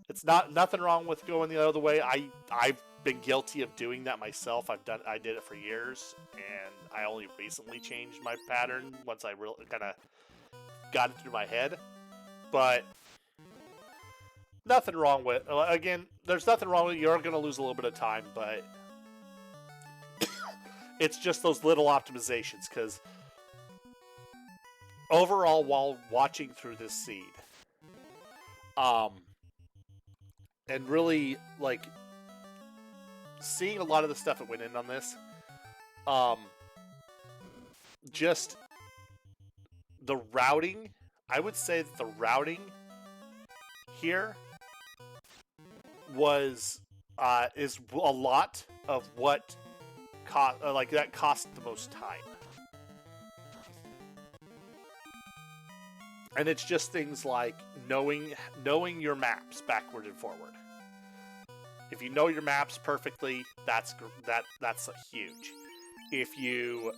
It's nothing wrong with going the other way. I've been guilty of doing that myself. I did it for years, and I only recently changed my pattern once I really kind of got it through my head. But nothing wrong with, again, there's nothing wrong with it. You're going to lose a little bit of time, but it's just those little optimizations, because overall, while watching through this seed, and really, like, seeing a lot of the stuff that went in on this, just the routing, I would say that the routing here is a lot of what that cost the most time. And it's just things like knowing your maps backward and forward. If you know your maps perfectly, that's huge. If you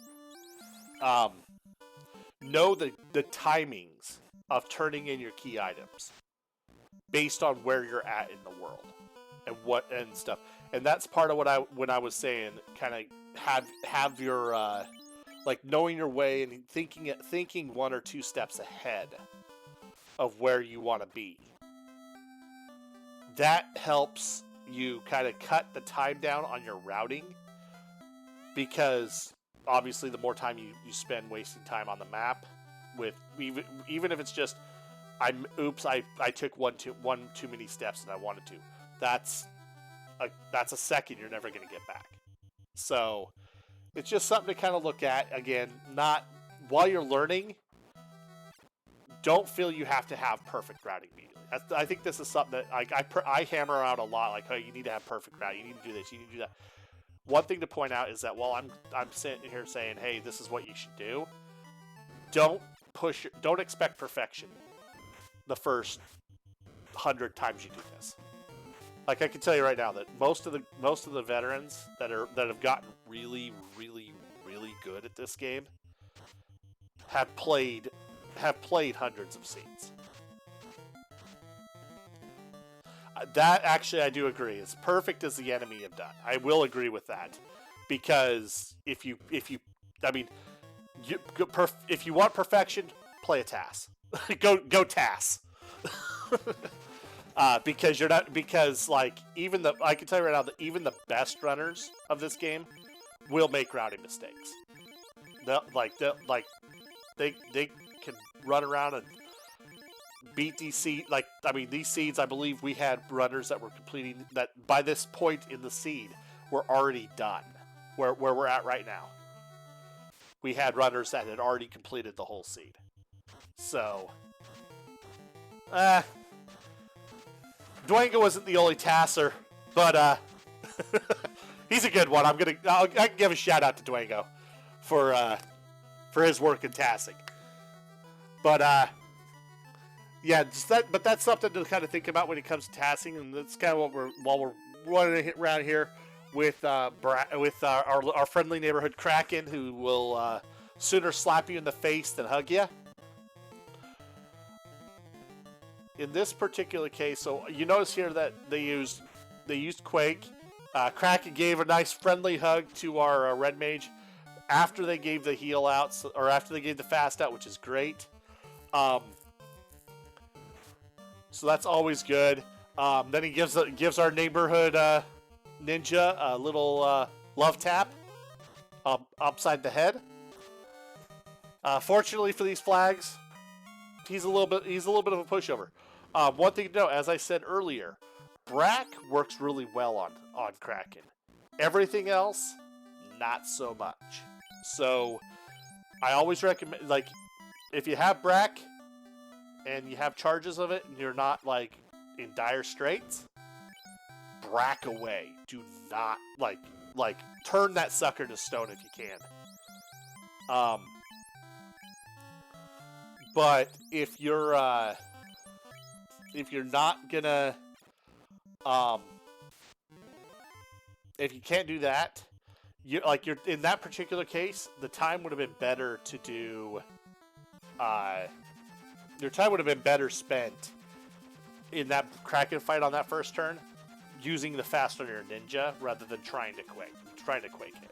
know the timings of turning in your key items based on where you're at in the world and stuff, and that's part of what when I was saying, kind of have your like knowing your way and thinking 1 or 2 steps ahead of where you want to be. That helps you kind of cut the time down on your routing, because obviously the more time you spend wasting time on the map with even if it's just I took one too many steps and I wanted to, that's a second you're never going to get back. So it's just something to kind of look at. Again, not while you're learning, don't feel you have to have perfect routing immediately. I think this is something that I hammer out a lot. Like, oh, you need to have perfect routing. You need to do this. You need to do that. One thing to point out is that while I'm sitting here saying, hey, this is what you should do, don't expect perfection the first 100 times you do this. Like, I can tell you right now that most of the veterans that have gotten really, really, really good at this game have played hundreds of seeds. That actually, I do agree. As perfect as the enemy have done, I will agree with that, because if you want perfection, play a TAS. go TAS. Because like I can tell you right now that even the best runners of this game will make routing mistakes. They can run around and beat these seeds. These seeds, I believe we had runners that were completing that by this point in the seed were already done where we're at right now. we had runners that had already completed the whole seed. So, Dwango wasn't the only tasser, but he's a good one. I can give a shout out to Dwango for his work in tassing. But yeah, but that's something to kind of think about when it comes to tassing, and that's kind of what while we're running around here with our friendly neighborhood Kraken, who will sooner slap you in the face than hug you. In this particular case, so you notice here that they used Quake. Kraken gave a nice friendly hug to our red mage after they gave the heal out, or after they gave the fast out, which is great. So that's always good. Then he gives our neighborhood ninja a little love tap upside the head. Fortunately for these flags, he's a little bit of a pushover. One thing to know, as I said earlier, Brack works really well on Kraken. Everything else, not so much. So I always recommend, like, if you have Brack and you have charges of it and you're not like in dire straits, Brack away. Do not like turn that sucker to stone if you can. But if you're not gonna if you can't do that, you're in that particular case, the time would have been better to do your time would have been better spent in that Kraken fight on that first turn, using the fast on your ninja rather than trying to quake it.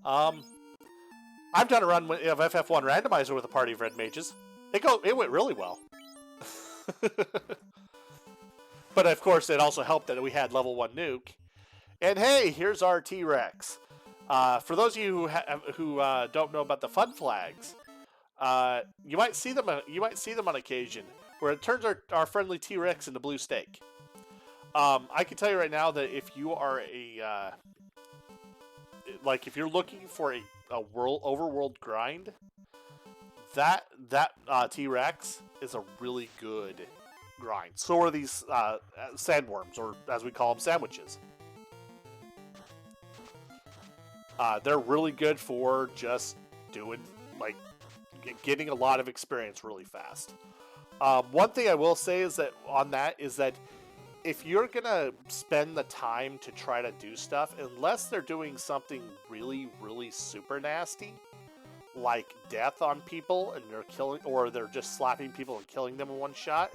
I've done a run of FF1 Randomizer with a party of red mages. It went really well. But of course, it also helped that we had level 1 nuke. And hey, here's our T-Rex. For those of you who don't know about the fun flags, you might see them on occasion, where it turns our friendly T-Rex into blue steak. I can tell you right now that if you are if you're looking for a overworld grind, that T-Rex is a really good grind. So are these sandworms, or as we call them, sandwiches. They're really good for just doing, getting a lot of experience really fast. One thing I will say is that if you're gonna spend the time to try to do stuff, unless they're doing something really, really super nasty, like death on people and they're just slapping people and killing them in one shot,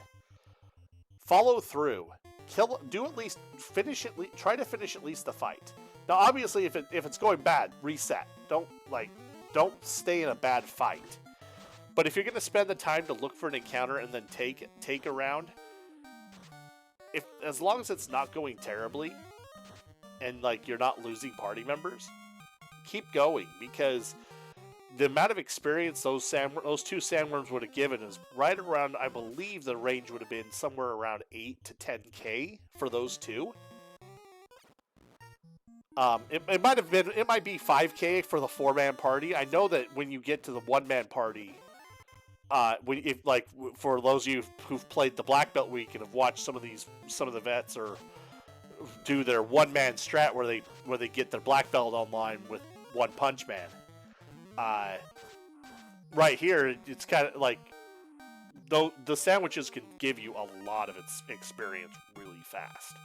follow through. Try to finish at least the fight. Now, obviously, if it's going bad, reset. Don't stay in a bad fight. But if you're going to spend the time to look for an encounter and then take a round, as long as it's not going terribly and you're not losing party members, keep going, because the amount of experience those two sandworms would have given is right around, I believe the range would have been somewhere around 8 to 10k for those two. It might be 5k for the 4-man party. I know that when you get to the 1-man party, for those of you who've played the Black Belt Week and have watched some of the vets or do their 1-man strat where they get their Black Belt online with One Punch Man. Right here, it's kind of like the sandwiches can give you a lot of its experience really fast.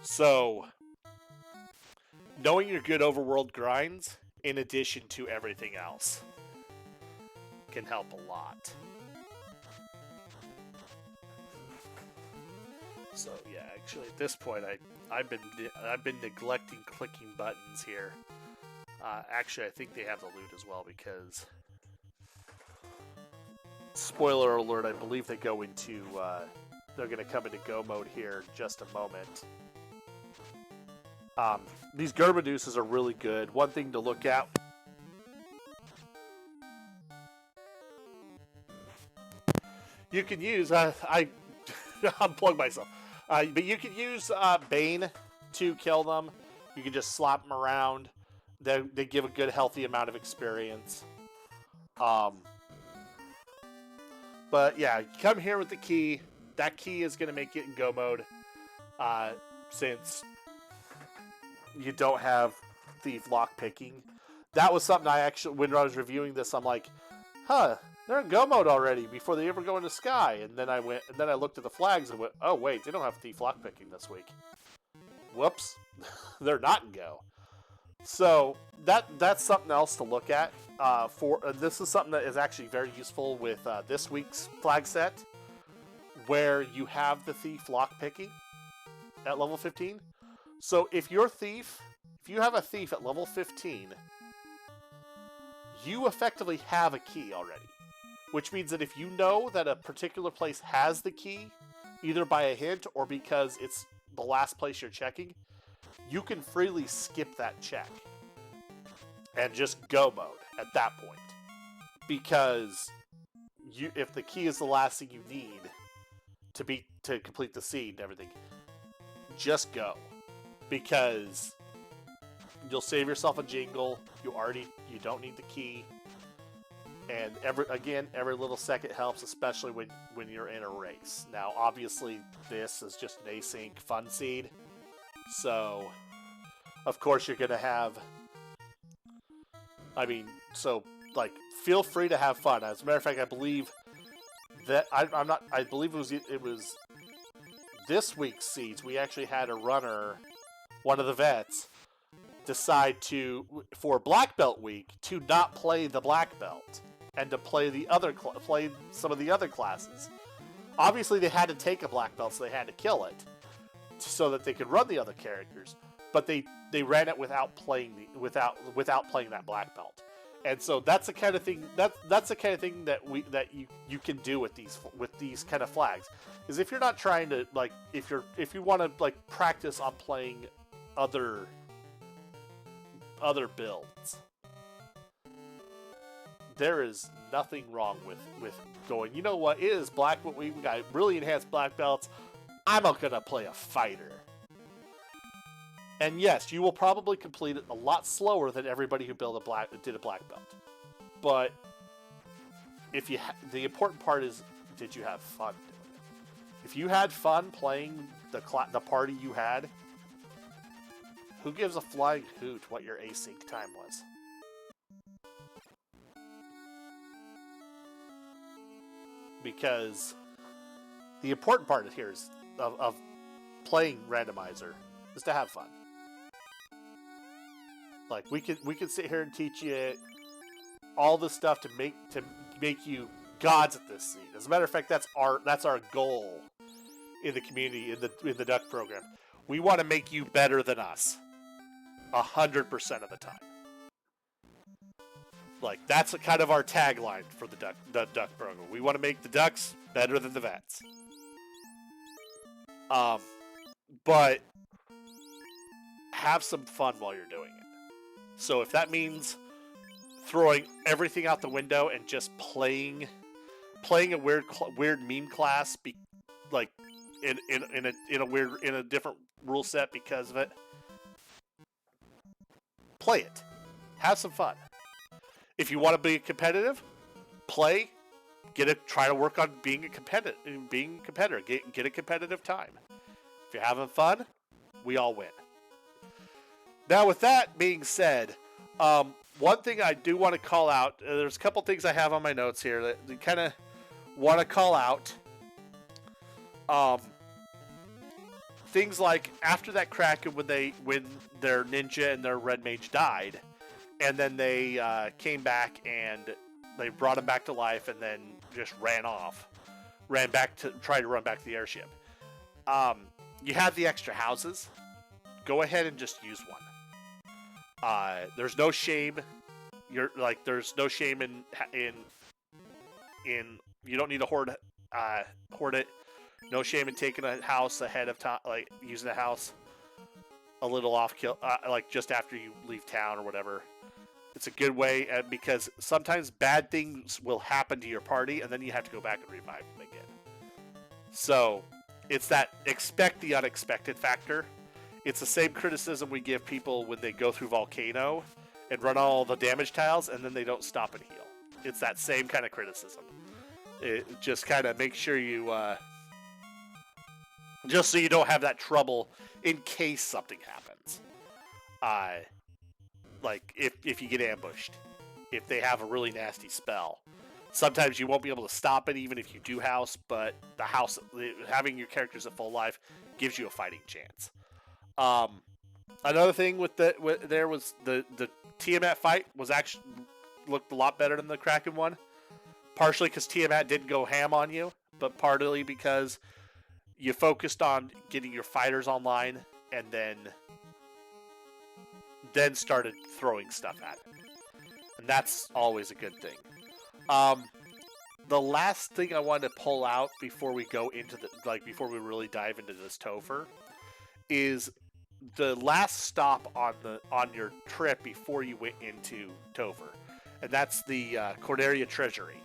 So, knowing your good overworld grinds, in addition to everything else, can help a lot. So yeah, actually at this point, I've been neglecting clicking buttons here. Actually, I think they have the loot as well, because spoiler alert, I believe they go into they're going to come into go mode here in just a moment. These Germaduces are really good. One thing to look at. You can use, I unplugged myself, but you can use Bane to kill them. You can just slap them around. They give a good, healthy amount of experience. But yeah, come here with the key. That key is going to make it in go mode, since you don't have thief lock picking. That was something I actually, when I was reviewing this, I'm like, huh, they're in go mode already before they ever go into Sky. And then I looked at the flags and went, oh wait, they don't have thief lock picking this week. Whoops, they're not in go. So that's something else to look at. This is something that is actually very useful with this week's flag set, where you have the thief lock picking at level 15. So if you have a thief at level 15, you effectively have a key already. Which means that if you know that a particular place has the key, either by a hint or because it's the last place you're checking, you can freely skip that check and just go mode at that point. Because if the key is the last thing you need to complete the seed and everything, just go. Because you'll save yourself a jingle. You don't need the key. And every little second helps, especially when you're in a race. Now, obviously, this is just an async fun seed. So, of course, you're going to have... feel free to have fun. As a matter of fact, I believe that... I believe it was this week's seeds. We actually had a runner, one of the vets, decide for Black Belt Week, to not play the Black Belt and to play play some of the other classes. Obviously, they had to take a Black Belt, so they had to kill it so that they could run the other characters. But they ran it without playing that Black Belt. And so that's the kind of thing that's the kind of thing that you can do with these kind of flags. Is if you're not trying to if you want to practice on playing other builds, there is nothing wrong with going, you know what, it is black, but we got really enhanced black belts, I'm not gonna play a fighter. And yes, you will probably complete it a lot slower than everybody who did a black belt. But the important part is, did you have fun doing it? If you had fun playing the party you had, who gives a flying hoot what your async time was? Because the important part here is of playing Randomizer is to have fun. We could sit here and teach you all the stuff to make you gods at this scene. As a matter of fact, that's our goal in the community, in the Duck program. We want to make you better than us 100% of the time. That's kind of our tagline for the Duck program. We want to make the Ducks better than the Vets. But have some fun while you're doing it. So if that means throwing everything out the window and just playing a weird meme class, in a different rule set because of it, play it. Have some fun. If you want to be competitive, play. Try to work on being a competitor. Get a competitive time. If you're having fun, we all win. Now, with that being said, one thing I do want to call out, there's a couple things I have on my notes here that I kind of want to call out. Things like after that Kraken, when their ninja and their red mage died, and then they came back and they brought him back to life, and then just ran back to try to run back to the airship. You have the extra houses. Go ahead and just use one. There's no shame. There's no shame in you don't need to hoard it. No shame in taking a house ahead of time, using a house a little off kill, just after you leave town or whatever. It's a good way, because sometimes bad things will happen to your party, and then you have to go back and revive them again. So it's that expect the unexpected factor. It's the same criticism we give people when they go through Volcano and run all the damage tiles, and then they don't stop and heal. It's that same kind of criticism. It just kind of makes sure you, just so you don't have that trouble in case something happens. Like if you get ambushed, if they have a really nasty spell. Sometimes you won't be able to stop it even if you do house, but the house, having your characters at full life gives you a fighting chance. Another thing there was the Tiamat fight was actually looked a lot better than the Kraken one. Partially because Tiamat didn't go ham on you, but partly because you focused on getting your fighters online and then started throwing stuff at it. And that's always a good thing. The last thing I wanted to pull out before we go into before we really dive into this Topher is the last stop on your trip before you went into Topher, and that's the Corderia Treasury.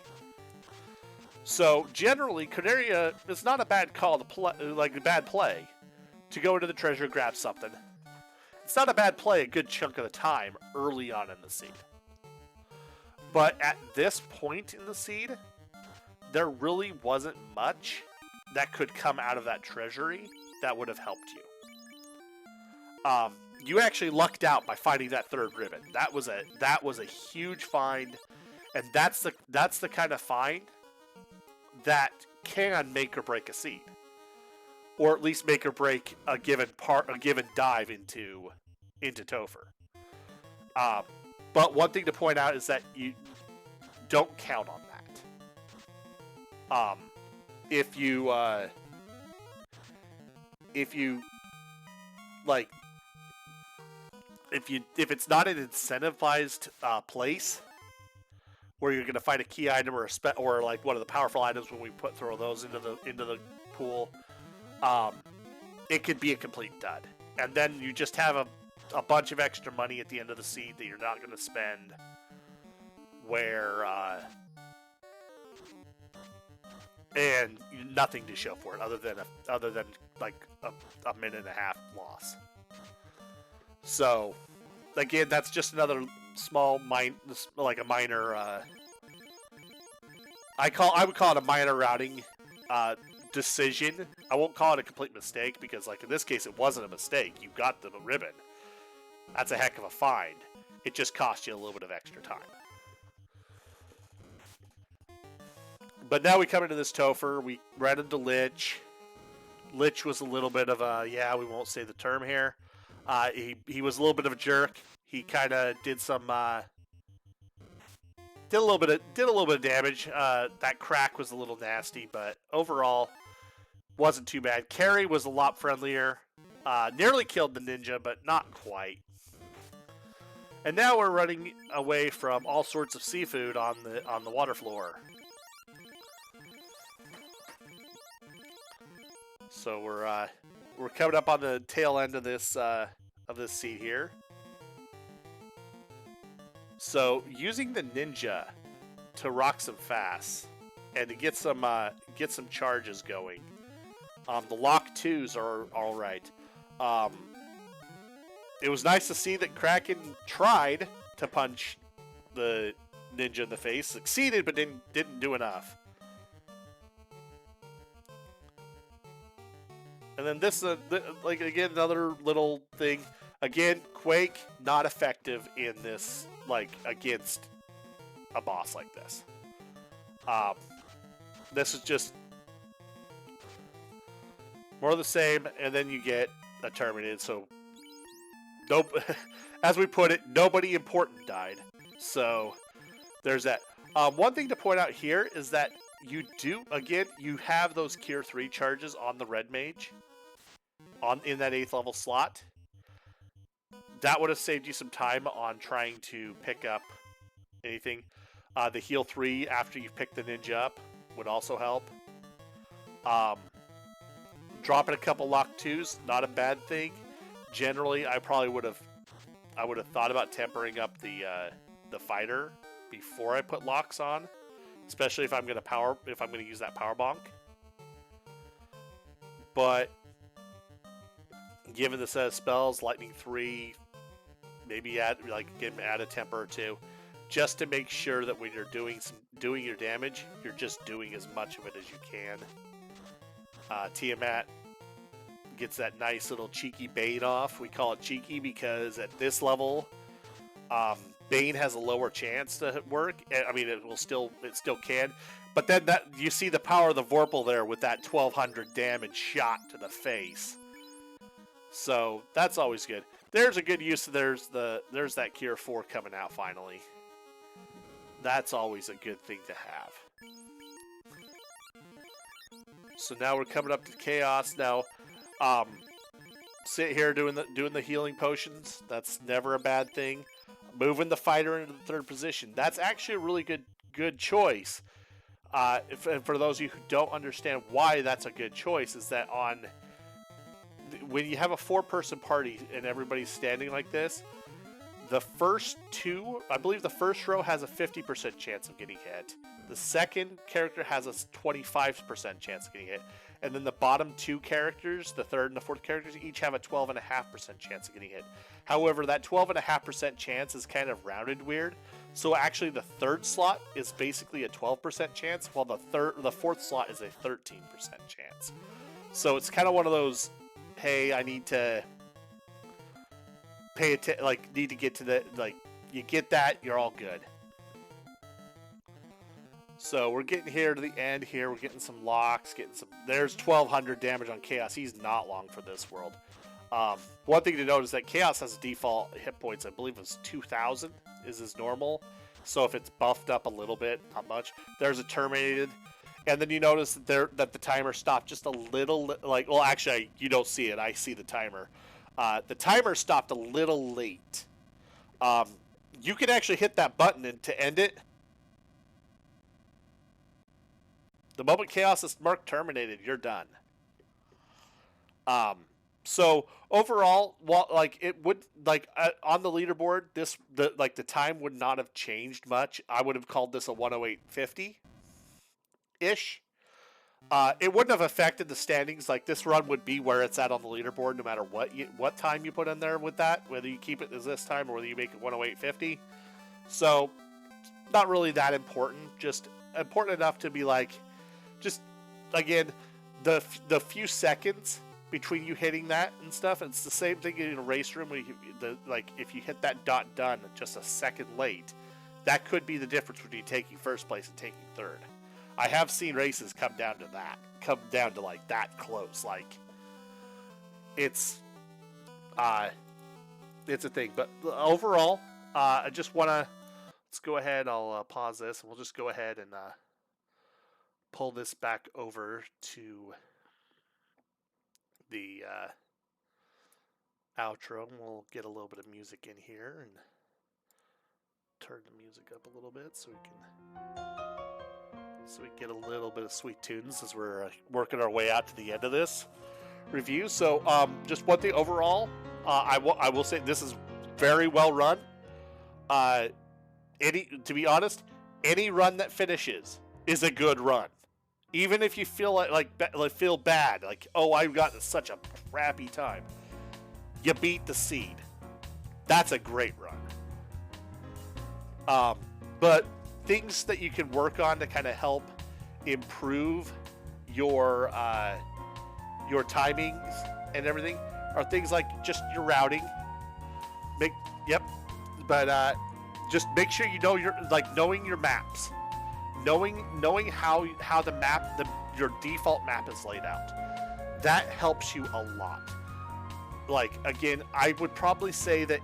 So generally, Corderia is not a bad call to play, like a bad play, to go into the treasure, grab something. It's not a bad play a good chunk of the time early on in the seed. But at this point in the seed, there really wasn't much that could come out of that treasury that would have helped you. You actually lucked out by finding that third ribbon. That was a huge find, and that's the kind of find that can make or break a seed, or at least make or break a given dive into Topher. But one thing to point out is that you don't count on that. If it's not an incentivized place where you're going to find a key item or like one of the powerful items when we throw those into the pool, it could be a complete dud, and then you just have a bunch of extra money at the end of the seed that you're not going to spend, and nothing to show for it other than like a minute and a half loss. So again, that's just another small like a minor. I would call it a minor routing decision. I won't call it a complete mistake because, like in this case, it wasn't a mistake. You got the ribbon. That's a heck of a find. It just cost you a little bit of extra time. But now we come into this Topher. We ran into Lich. Lich was a little bit of a, we won't say the term here. He was a little bit of a jerk. He kind of did a little bit of damage. That crack was a little nasty, but overall wasn't too bad. Carrie was a lot friendlier. Nearly killed the ninja, but not quite. And now we're running away from all sorts of seafood on the water floor. So we're coming up on the tail end of this seed here. So using the ninja to rock some fast and to get some charges going. The lock 2s are all right. It was nice to see that Kraken tried to punch the ninja in the face, succeeded but didn't do enough. And then this, like again, another little thing. Again, Quake not effective in this, like against a boss like this. This is just more of the same, and then you get a terminated. So, nope. As we put it, nobody important died. So there's that. One thing to point out here is that you have those Cure 3 charges on the Red Mage in that 8th level slot. That would have saved you some time on trying to pick up anything. The heal 3 after you've picked the ninja up would also help. Dropping a couple lock 2s, not a bad thing. Generally, I would have thought about tempering up the fighter before I put locks on, especially if I'm going to use that power bonk. But given the set of spells, Lightning 3, maybe add a temper or two, just to make sure that when you're doing your damage, you're just doing as much of it as you can. Tiamat gets that nice little cheeky Bane off. We call it cheeky because at this level, Bane has a lower chance to work. I mean, it still can. But then you see the power of the Vorpal there with that 1200 damage shot to the face. So that's always good. There's a good use. There's that Cure 4 coming out finally. That's always a good thing to have. So now we're coming up to Chaos. Now, sit here doing the healing potions. That's never a bad thing. Moving the fighter into the third position. That's actually a really good choice. For those of you who don't understand why that's a good choice, is that when you have a 4-person party and everybody's standing like this, the first two, I believe the first row has a 50% chance of getting hit. The second character has a 25% chance of getting hit. And then the bottom two characters, the third and the fourth characters, each have a 12.5% chance of getting hit. However, that 12.5% chance is kind of rounded weird. So actually the third slot is basically a 12% chance, while the fourth slot is a 13% chance. So it's kind of one of those, hey, I need to pay attention, need to get to the, you get that, you're all good. So we're getting here to the end here. We're getting some locks, there's 1200 damage on Chaos. He's not long for this world. One thing to note is that Chaos has a default hit points, I believe it's 2000 is his normal. So if it's buffed up a little bit, not much, there's a terminated. And then you notice that the timer stopped just a little, well, actually, you don't see it. I see the timer. The timer stopped a little late. You can actually hit that button to end it. The moment Chaos is marked terminated, you're done. So overall, it would on the leaderboard, the time would not have changed much. I would have called this a 108.50 ish. It wouldn't have affected the standings. This run would be where it's at on the leaderboard, no matter what time you put in there with that, whether you keep it as this time or whether you make it 108.50. So not really that important. Just important enough to be just again, the few seconds between you hitting that and stuff. It's the same thing in a race room where if you hit that dot done just a second late, that could be the difference between taking first place and taking third. I have seen races come down to that close. It's a thing. But overall, I just want to, let's go ahead. I'll pause this and we'll just go ahead and pull this back over to the outro. And we'll get a little bit of music in here and turn the music up a little bit so we get a little bit of sweet tunes as we're working our way out to the end of this review. So just one thing overall, I will say this is very well run. To be honest, any run that finishes is a good run. Even if you feel feel bad, I've gotten such a crappy time, you beat the seed. That's a great run. But things that you can work on to kind of help improve your timings and everything are things like just your routing. Just make sure you know knowing your maps. Knowing how the map, your default map is laid out, that helps you a lot. Again, I would probably say that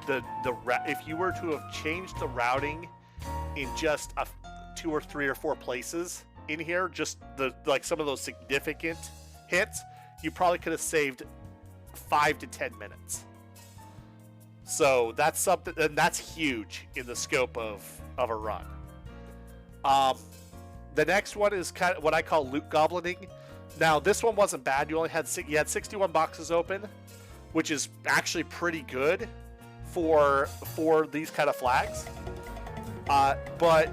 if you were to have changed the routing in just 2 or 3 or 4 places in here, just some of those significant hits, you probably could have saved 5 to 10 minutes. So that's something, and that's huge in the scope of a run. The next one is kind of what I call loot goblining. Now, this one wasn't bad. You had 61 boxes open, which is actually pretty good for these kind of flags. But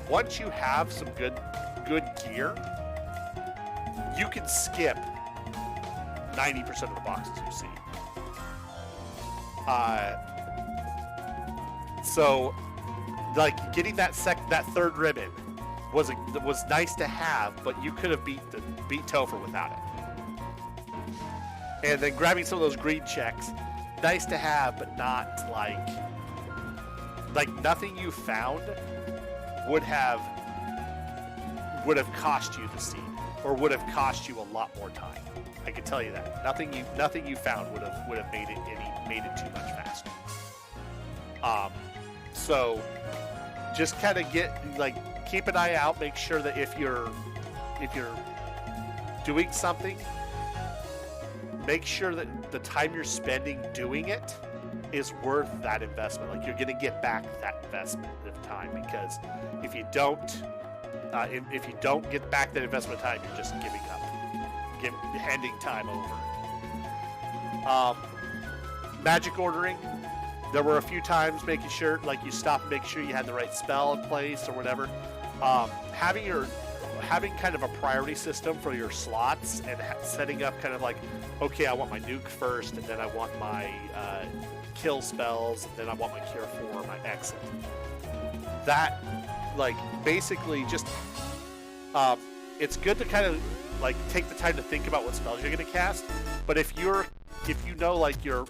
once you have some good gear, you can skip 90% of the boxes you see. So, like, getting that third ribbon was nice to have, but you could have beat Topher without it. And then grabbing some of those green checks, nice to have, but not like nothing you found would have cost you the seed, or would have cost you a lot more time. I can tell you that nothing you found would have made it too much faster. So just kind of keep an eye out. Make sure that if you're doing something, make sure that the time you're spending doing it is worth that investment. Like, you're going to get back that investment of time, because if you don't get back that investment of time, you're just giving up, handing time over. Magic ordering. There were a few times making sure, like, you stop and make sure you had the right spell in place or whatever. Having kind of a priority system for your slots, and setting up kind of like, okay, I want my nuke first, and then I want my kill spells, and then I want my cure for my exit. That, like, basically just, it's good to kind of like take the time to think about what spells you're going to cast. But if you know, like, your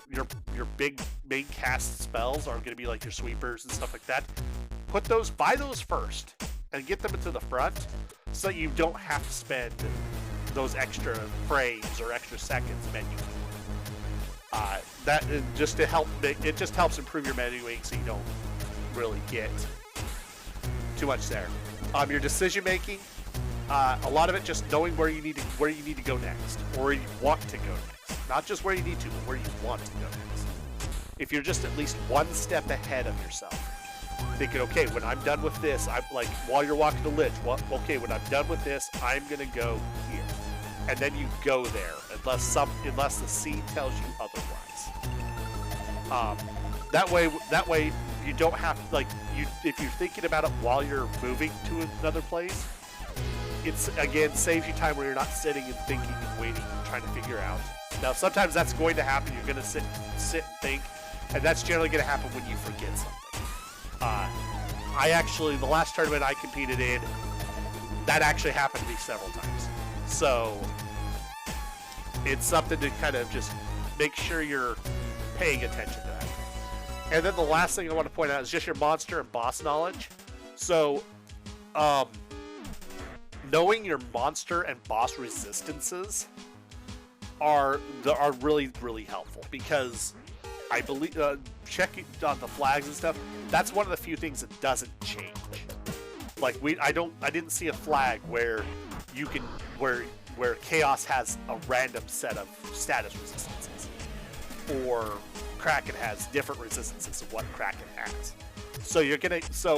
big main cast spells are going to be like your sweepers and stuff like that, buy those first and get them into the front, so you don't have to spend those extra frames or extra seconds menuing. It just helps improve your menuing, so you don't really get too much there. Your decision making, a lot of it just knowing where you need to go next, or where you want to go next. Not just where you need to, but where you want to go next. If you're just at least one step ahead of yourself, thinking, okay, when I'm done with this, I'm like, while you're walking the lich, okay, when I'm done with this, I'm gonna go here, and then you go there, unless the scene tells you otherwise. That way you don't have, like, if you're thinking about it while you're moving to another place, it's, again, saves you time where you're not sitting and thinking and waiting and trying to figure out. Now, sometimes that's going to happen. You're going to sit and think, and that's generally going to happen when you forget something. The last tournament I competed in, that actually happened to me several times. So it's something to kind of just make sure you're paying attention to that. And then the last thing I want to point out is just your monster and boss knowledge. So, knowing your monster and boss resistances are really, really helpful, because I believe checking on the flags and stuff, that's one of the few things that doesn't change. Like, I didn't see a flag where where Chaos has a random set of status resistances, or Kraken has different resistances of what Kraken has. So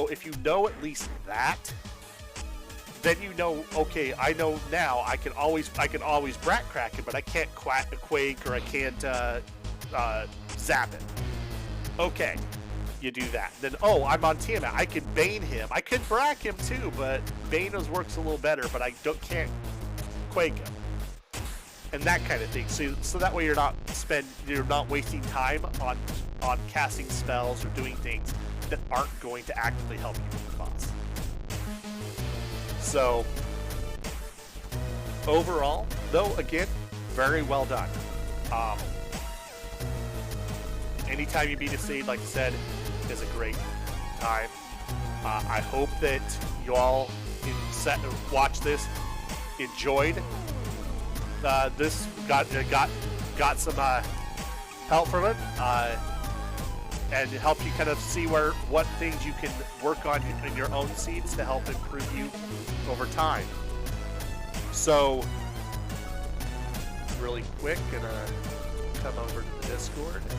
if you know at least that, then you know, okay, I know now I can always brat Kraken, but I can't Quake, or I can't zap it. Okay, you do that. Then, I'm on Tiamat. I can Bane him. I could Brack him too, but Bane works a little better, but I can't Quake him. And that kind of thing. So that way you're not wasting time on casting spells or doing things that aren't going to actively help you with the boss. So overall, though, again, very well done. Anytime you beat a seed, like I said, is a great time. I hope that you all watch this, enjoyed this, got some help from it, and help you kind of see what things you can work on in your own seeds to help improve you over time. So, really quick, gonna come over to the Discord and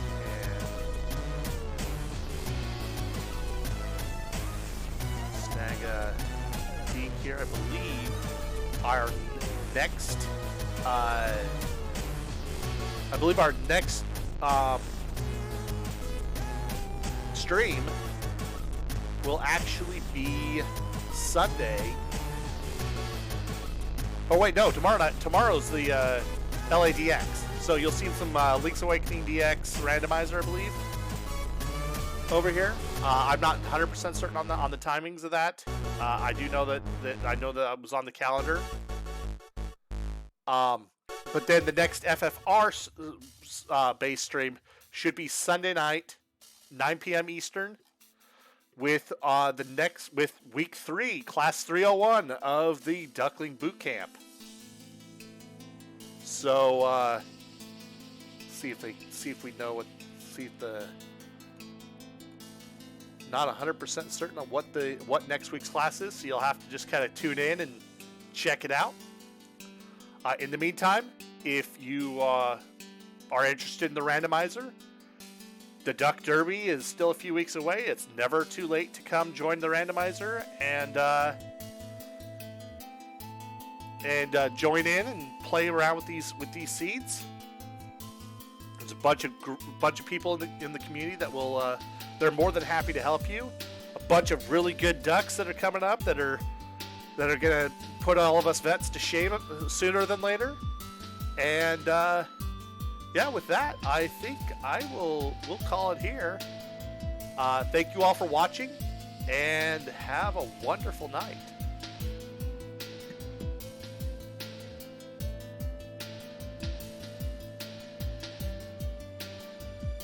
snag a peek here. I believe our next stream will actually be Sunday. Oh wait, no, tomorrow night. Tomorrow's the LADX. So you'll see some Link's Awakening DX randomizer, I believe. over here. I'm not 100% certain on the timings of that. I do know that I know that it was on the calendar. But then the next FFR base stream should be Sunday night, 9 p.m. Eastern, with with week 3, class 301 of the Duckling Boot Camp. So see if we know not 100% certain on what next week's class is, so you'll have to just kind of tune in and check it out. In the meantime, if you are interested in the randomizer, the Duck Derby is still a few weeks away. It's never too late to come join the randomizer and join in and play around with these seeds. There's a bunch of people in the community that will they're more than happy to help you. A bunch of really good ducks that are coming up that are gonna put all of us vets to shame sooner than later. And yeah, with that, I think we'll call it here. Thank you all for watching, and have a wonderful night.